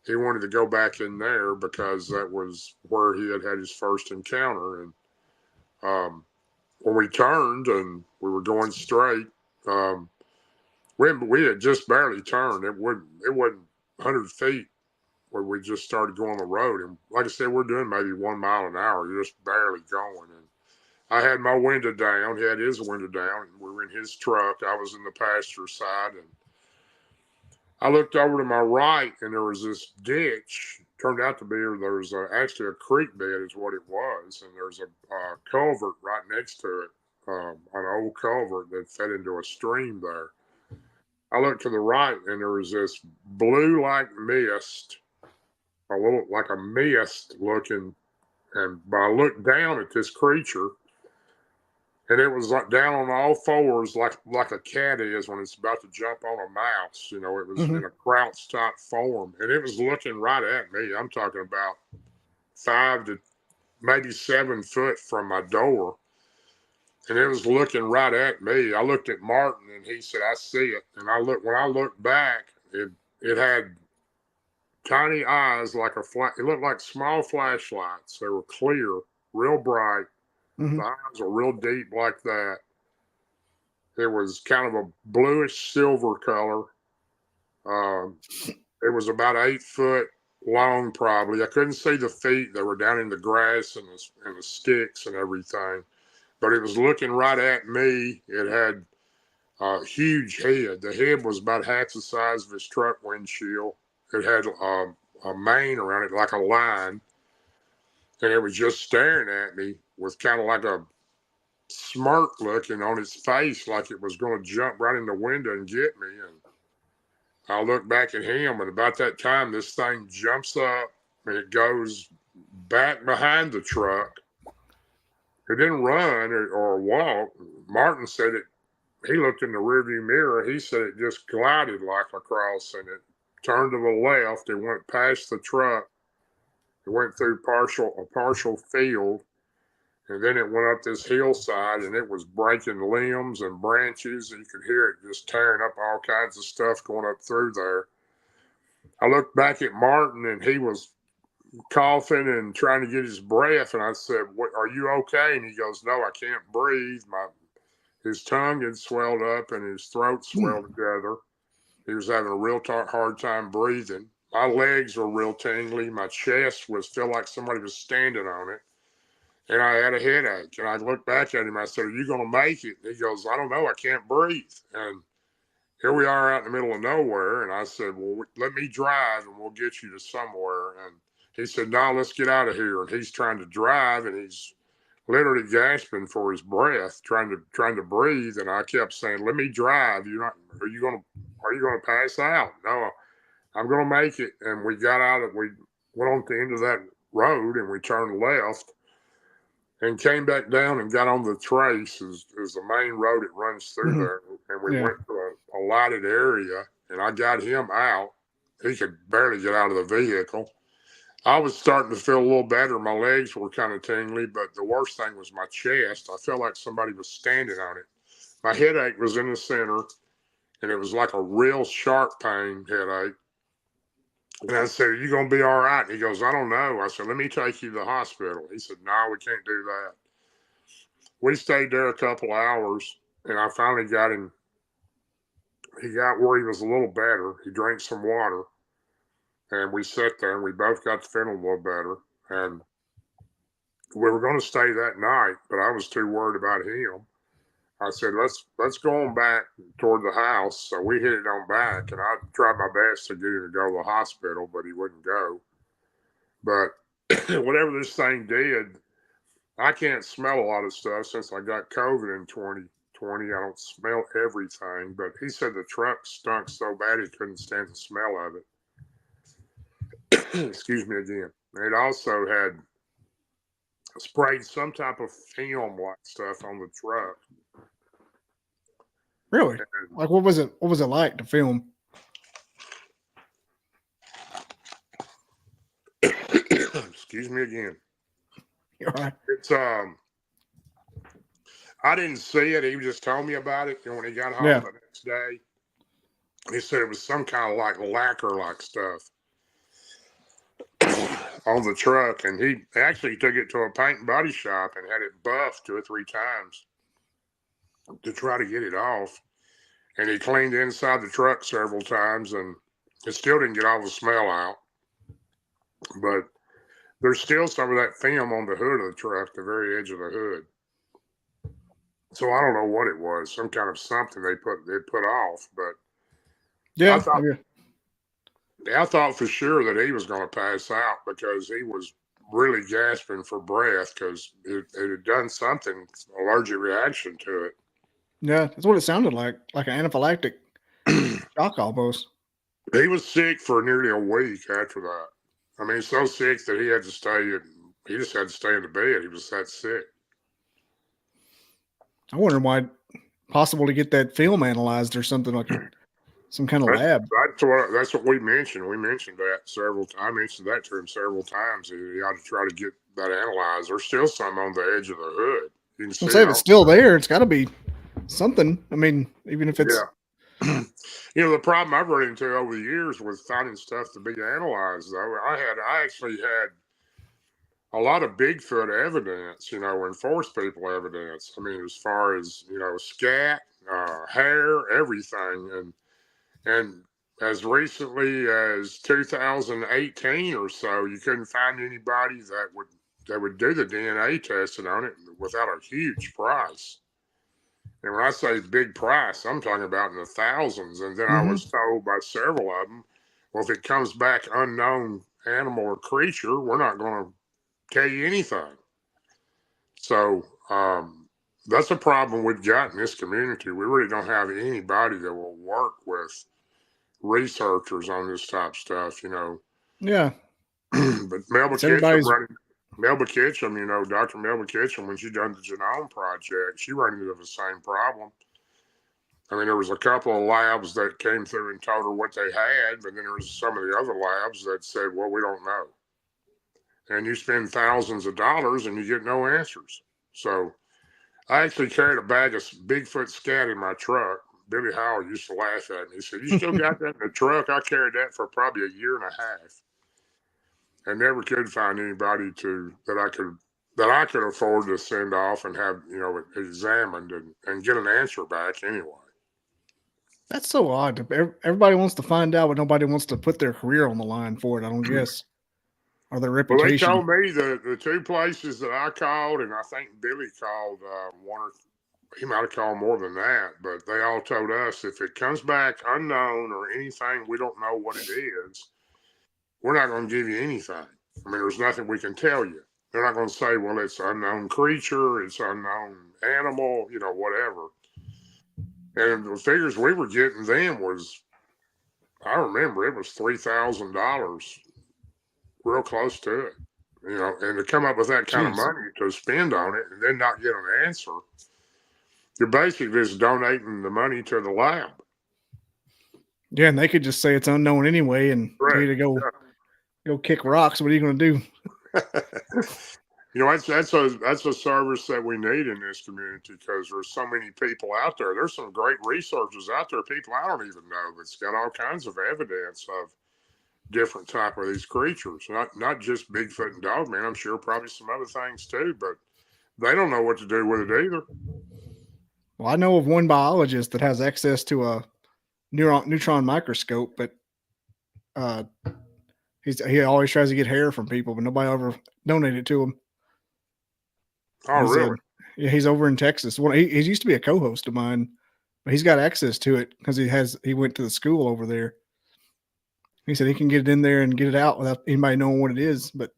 he wanted to go back in there because that was where he had his first encounter. And when we turned and we were going straight, we had just barely turned. It wasn't 100 feet where we just started going on the road. And like I said, we're doing maybe 1 mile an hour. You're just barely going. And I had my window down. He had his window down. And we were in his truck. I was in the passenger side. And I looked over to my right, and there was this ditch. Turned out to be there was actually a creek bed is what it was. And there's a culvert right next to it, an old culvert that fed into a stream there. I looked to the right, and there was this blue-like mist, a little like a mist looking. But I looked down at this creature, and it was like down on all fours, like a cat is when it's about to jump on a mouse. You know, it was in a crouch type form, and it was looking right at me. I'm talking about 5 to maybe 7 foot from my door, and it was looking right at me. I looked at Martin, and he said, "I see it." And when I looked back, it had tiny eyes like it looked like small flashlights. They were clear, real bright. The eyes were real deep like that. It was kind of a bluish silver color. It was about 8 foot long, probably. I couldn't see the feet. They were down in the grass and the sticks and everything. But it was looking right at me. It had a huge head. The head was about half the size of his truck windshield. It had a mane around it like a line. And it was just staring at me with kind of like a smirk looking on its face, like it was going to jump right in the window and get me. And I looked back at him, and about that time, this thing jumps up and it goes back behind the truck. It didn't run or walk. Martin said it. He looked in the rearview mirror. He said it just glided like across, and it turned to the left. It went past the truck. It went through a partial field, and then it went up this hillside, and it was breaking limbs and branches, and you could hear it just tearing up all kinds of stuff going up through there. I looked back at Martin, and he was coughing and trying to get his breath, and I said, "Are you okay?" And he goes, "No, I can't breathe." His tongue had swelled up, and his throat swelled together. He was having a real hard time breathing. My legs were real tingly. My chest felt like somebody was standing on it. And I had a headache. And I looked back at him. I said, "Are you going to make it?" And he goes, "I don't know. I can't breathe." And here we are out in the middle of nowhere. And I said, "Well, let me drive and we'll get you to somewhere." And he said, "No, let's get out of here." And he's trying to drive, and he's literally gasping for his breath, trying to breathe. And I kept saying, "Let me drive. Are you going to pass out?" "No, I'm going to make it." And we got out we went on to the end of that road, and we turned left and came back down and got on the trace is the main road that runs through there. And we went to a lighted area, and I got him out. He could barely get out of the vehicle. I was starting to feel a little better. My legs were kind of tingly, but the worst thing was my chest. I felt like somebody was standing on it. My headache was in the center, and it was like a real sharp pain headache. And I said, "Are you going to be all right?" And he goes, "I don't know." I said, "Let me take you to the hospital." He said, "No, we can't do that." We stayed there a couple hours, and I finally got him. He got where he was a little better. He drank some water, and we sat there, and we both got to feeling a little better. And we were going to stay that night, but I was too worried about him. I said, let's go on back toward the house. So we headed on back, and I tried my best to get him to go to the hospital, but he wouldn't go. But whatever this thing did, I can't smell a lot of stuff since I got COVID in 2020. I don't smell everything, but he said the truck stunk so bad he couldn't stand the smell of it. Excuse me again. It also had sprayed some type of film-like stuff on the truck. Really? Like, what was it? What was it like to film? Excuse me again. You're right. It's I didn't see it. He just told me about it, and when he got home the next day, he said it was some kind of like lacquer-like stuff on the truck, and he actually took it to a paint and body shop and had it buffed 2 or 3 times to try to get it off. And he cleaned inside the truck several times, and it still didn't get all the smell out. But there's still some of that film on the hood of the truck, the very edge of the hood. So I don't know what it was, some kind of something they put off. But Yeah, I thought for sure that he was going to pass out because he was really gasping for breath because it had done something, allergic reaction to it. yeah, that's what it sounded like an anaphylactic shock almost. He was sick for nearly a week after that. I mean, so sick that he had to stay. He just had to stay in the bed. He was that sick. I wonder why possible to get that film analyzed or something like some kind of lab. That's what we mentioned. We mentioned that several. I mentioned that to him several times. He ought to try to get that analyzed. There's still some on the edge of the hood. You can see Say if it's still there, it's got to be something. I mean, even if it's the problem I've run into over the years with finding stuff to be analyzed. Though I actually had a lot of Bigfoot evidence, and forced people evidence. I mean, as far as scat, hair, everything, and as recently as 2018 or so, you couldn't find anybody that would do the DNA testing on it without a huge price. And when I say big price, I'm talking about in the thousands. And then I was told by several of them, well, if it comes back unknown animal or creature, we're not going to tell you anything. So that's a problem we've got in this community. We really don't have anybody that will work with researchers on this type of stuff, Yeah. But Melba Kitchum, Dr. Melba Kitchum, when she done the genome project, she ran into the same problem. I mean, there was a couple of labs that came through and told her what they had, but then there was some of the other labs that said, well, we don't know. And you spend thousands of dollars and you get no answers. So I actually carried a bag of Bigfoot scat in my truck. Billy Howard used to laugh at me. He said, you still got that in the truck? I carried that for probably a year and a half. And never could find anybody that I could afford to send off and have, examined and get an answer back anyway. That's so odd. Everybody wants to find out, but nobody wants to put their career on the line for it, I don't guess. Or their reputation. Well, they told me the two places that I called, and I think Billy called he might have called more than that, but they all told us if it comes back unknown or anything, we don't know what it is, we're not going to give you anything. I mean, there's nothing we can tell you. They're not going to say, well, it's an unknown creature, it's an unknown animal, whatever. And the figures we were getting then was, I remember it was $3,000, real close to it. And to come up with that kind of money to spend on it and then not get an answer, you're basically just donating the money to the lab. Yeah, and they could just say it's unknown anyway, and you to go kick rocks. What are you going to do? That's a service that we need in this community because there's so many people out there. There's some great researchers out there, people I don't even know, that's got all kinds of evidence of different type of these creatures. Not just Bigfoot and Dogman. I'm sure probably some other things too, but they don't know what to do with it either. Well, I know of one biologist that has access to a neutron microscope, but he always tries to get hair from people, but nobody ever donated to him. Oh, really? Yeah, he's over in Texas. Well, he used to be a co-host of mine, but he's got access to it because he went to the school over there. He said he can get it in there and get it out without anybody knowing what it is. But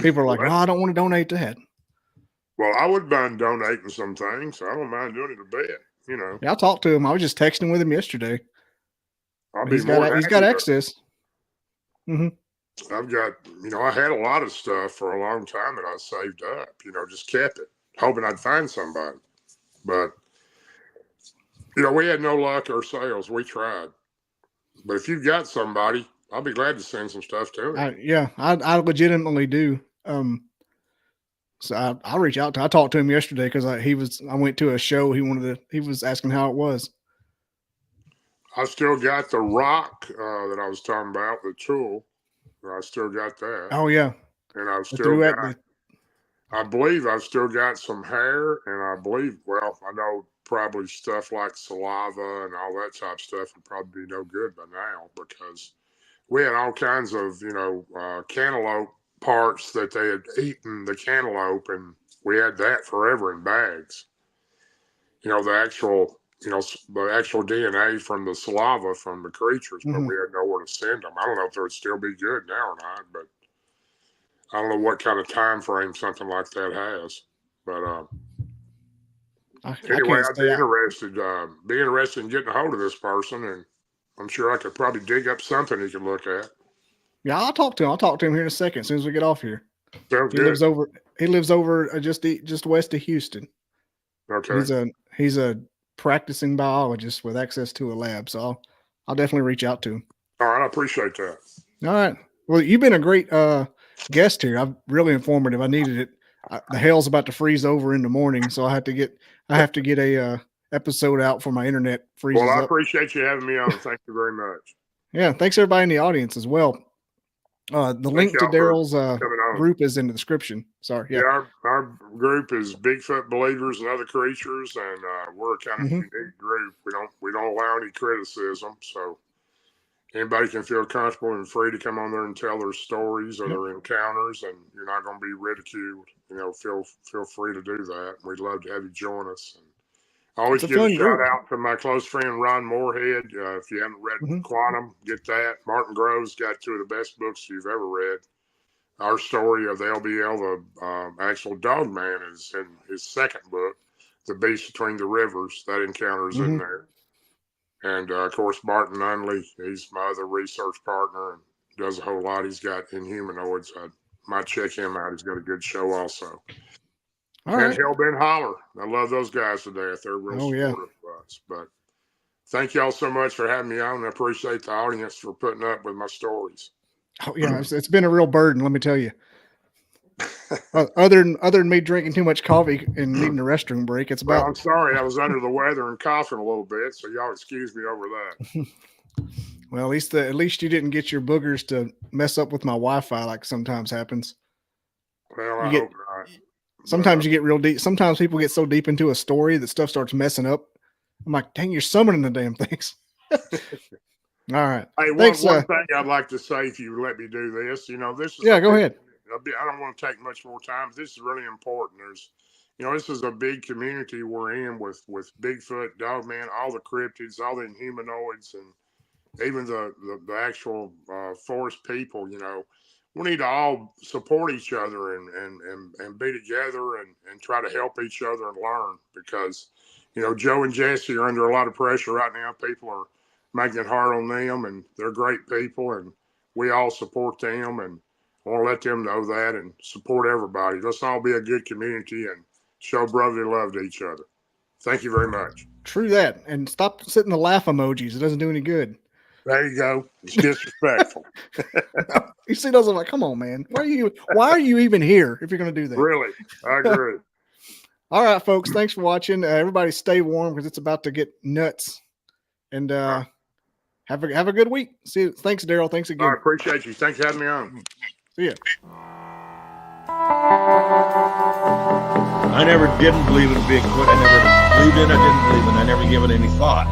people are like, "Oh, I don't want to donate that." Well, I would mind donating some things. I don't mind doing it a bit. Yeah, I talked to him. I was just texting with him yesterday. He's got access. Mm-hmm. I've got, I had a lot of stuff for a long time that I saved up, just kept it, hoping I'd find somebody. But, we had no luck ourselves. We tried. But if you've got somebody, I'll be glad to send some stuff to him. I legitimately do. So I'll reach out to him. I talked to him yesterday because I went to a show. He was asking how it was. I still got the rock that I was talking about, the tool. I still got that. Oh yeah. And I've still got, I believe I've still got some hair, and I believe, I know probably stuff like saliva and all that type of stuff would probably be no good by now because we had all kinds of, cantaloupe parts that they had eaten the cantaloupe, and we had that forever in bags. the actual DNA from the saliva from the creatures, but we had nowhere to send them. I don't know if they would still be good now or not, but I don't know what kind of time frame something like that has. But anyway, I'd be interested in getting a hold of this person, and I'm sure I could probably dig up something he could look at. Yeah, I'll talk to him here in a second as soon as we get off here. Sounds he good. lives over just west of Houston. Okay. He's a practicing biologist with access to a lab, so I'll definitely reach out to him. All right, I appreciate that. All right. Well, you've been a great guest here. I'm really informative. I needed it. The hell's about to freeze over in the morning, so I have to get a episode out for my internet freezes Well, I up. appreciate you having me on. Thank you very much. Yeah, thanks everybody in the audience as well. The link to Daryl's group is in the description. Sorry. Yeah, our group is Bigfoot believers and other creatures, and we're a kind of unique group. We don't allow any criticism, so anybody can feel comfortable and free to come on there and tell their stories or their encounters, and you're not going to be ridiculed. Feel free to do that. We'd love to have you join us. And I always give a shout out to my close friend Ron Moorhead. If you haven't read Quantum, get that. Martin Grove's got two of the best books you've ever read. Our story of the LBL, the actual Dogman, is in his second book, The Beast Between the Rivers. That encounter's in there. And, of course, Martin Unley, he's my other research partner and does a whole lot. He's got Inhumanoids. I might check him out. He's got a good show also. All right. Hellbent Holler. I love those guys to death. They're real supportive of us. But thank y'all so much for having me on. I appreciate the audience for putting up with my stories. Oh, yeah. It's been a real burden, let me tell you. Other than me drinking too much coffee and needing a restroom break, it's about. Well, I'm sorry. I was under the weather and coughing a little bit, so y'all excuse me over that. Well, at least you didn't get your boogers to mess up with my Wi-Fi like sometimes happens. Well, I hope not. Sometimes you get real deep. Sometimes people get so deep into a story that stuff starts messing up. I'm like, dang, you're summoning the damn things. All right. Hey, one thing I'd like to say, if you let me do this, this is. Yeah, go ahead. I don't want to take much more time. This is really important. This is a big community we're in with Bigfoot, Dogman, all the cryptids, all the Inhumanoids, and even the actual forest people. We need to all support each other and be together and try to help each other and learn, because, Joe and Jesse are under a lot of pressure right now. People are making it hard on them, and they're great people, and we all support them, and I want to let them know that and support everybody. Let's all be a good community and show brotherly love to each other. Thank you very much. True that. And stop sitting the laugh emojis. It doesn't do any good. There you go. It's disrespectful. You see those? I'm like, come on, man. Why are you even here if you're going to do that? Really? I agree. All right, folks. Thanks for watching. Everybody stay warm because it's about to get nuts. And have a good week. See you. Thanks, Daryl. Thanks again. I appreciate you. Thanks for having me on. See ya. I never didn't believe in Bigfoot. I never believed in it. I didn't believe in it. I never given it any thought.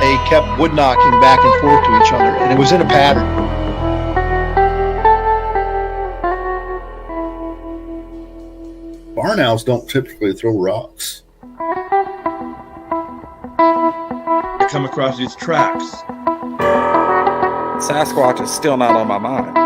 They kept wood knocking back and forth to each other, and it was in a pattern. Barn owls don't typically throw rocks. I come across these tracks. Sasquatch is still not on my mind.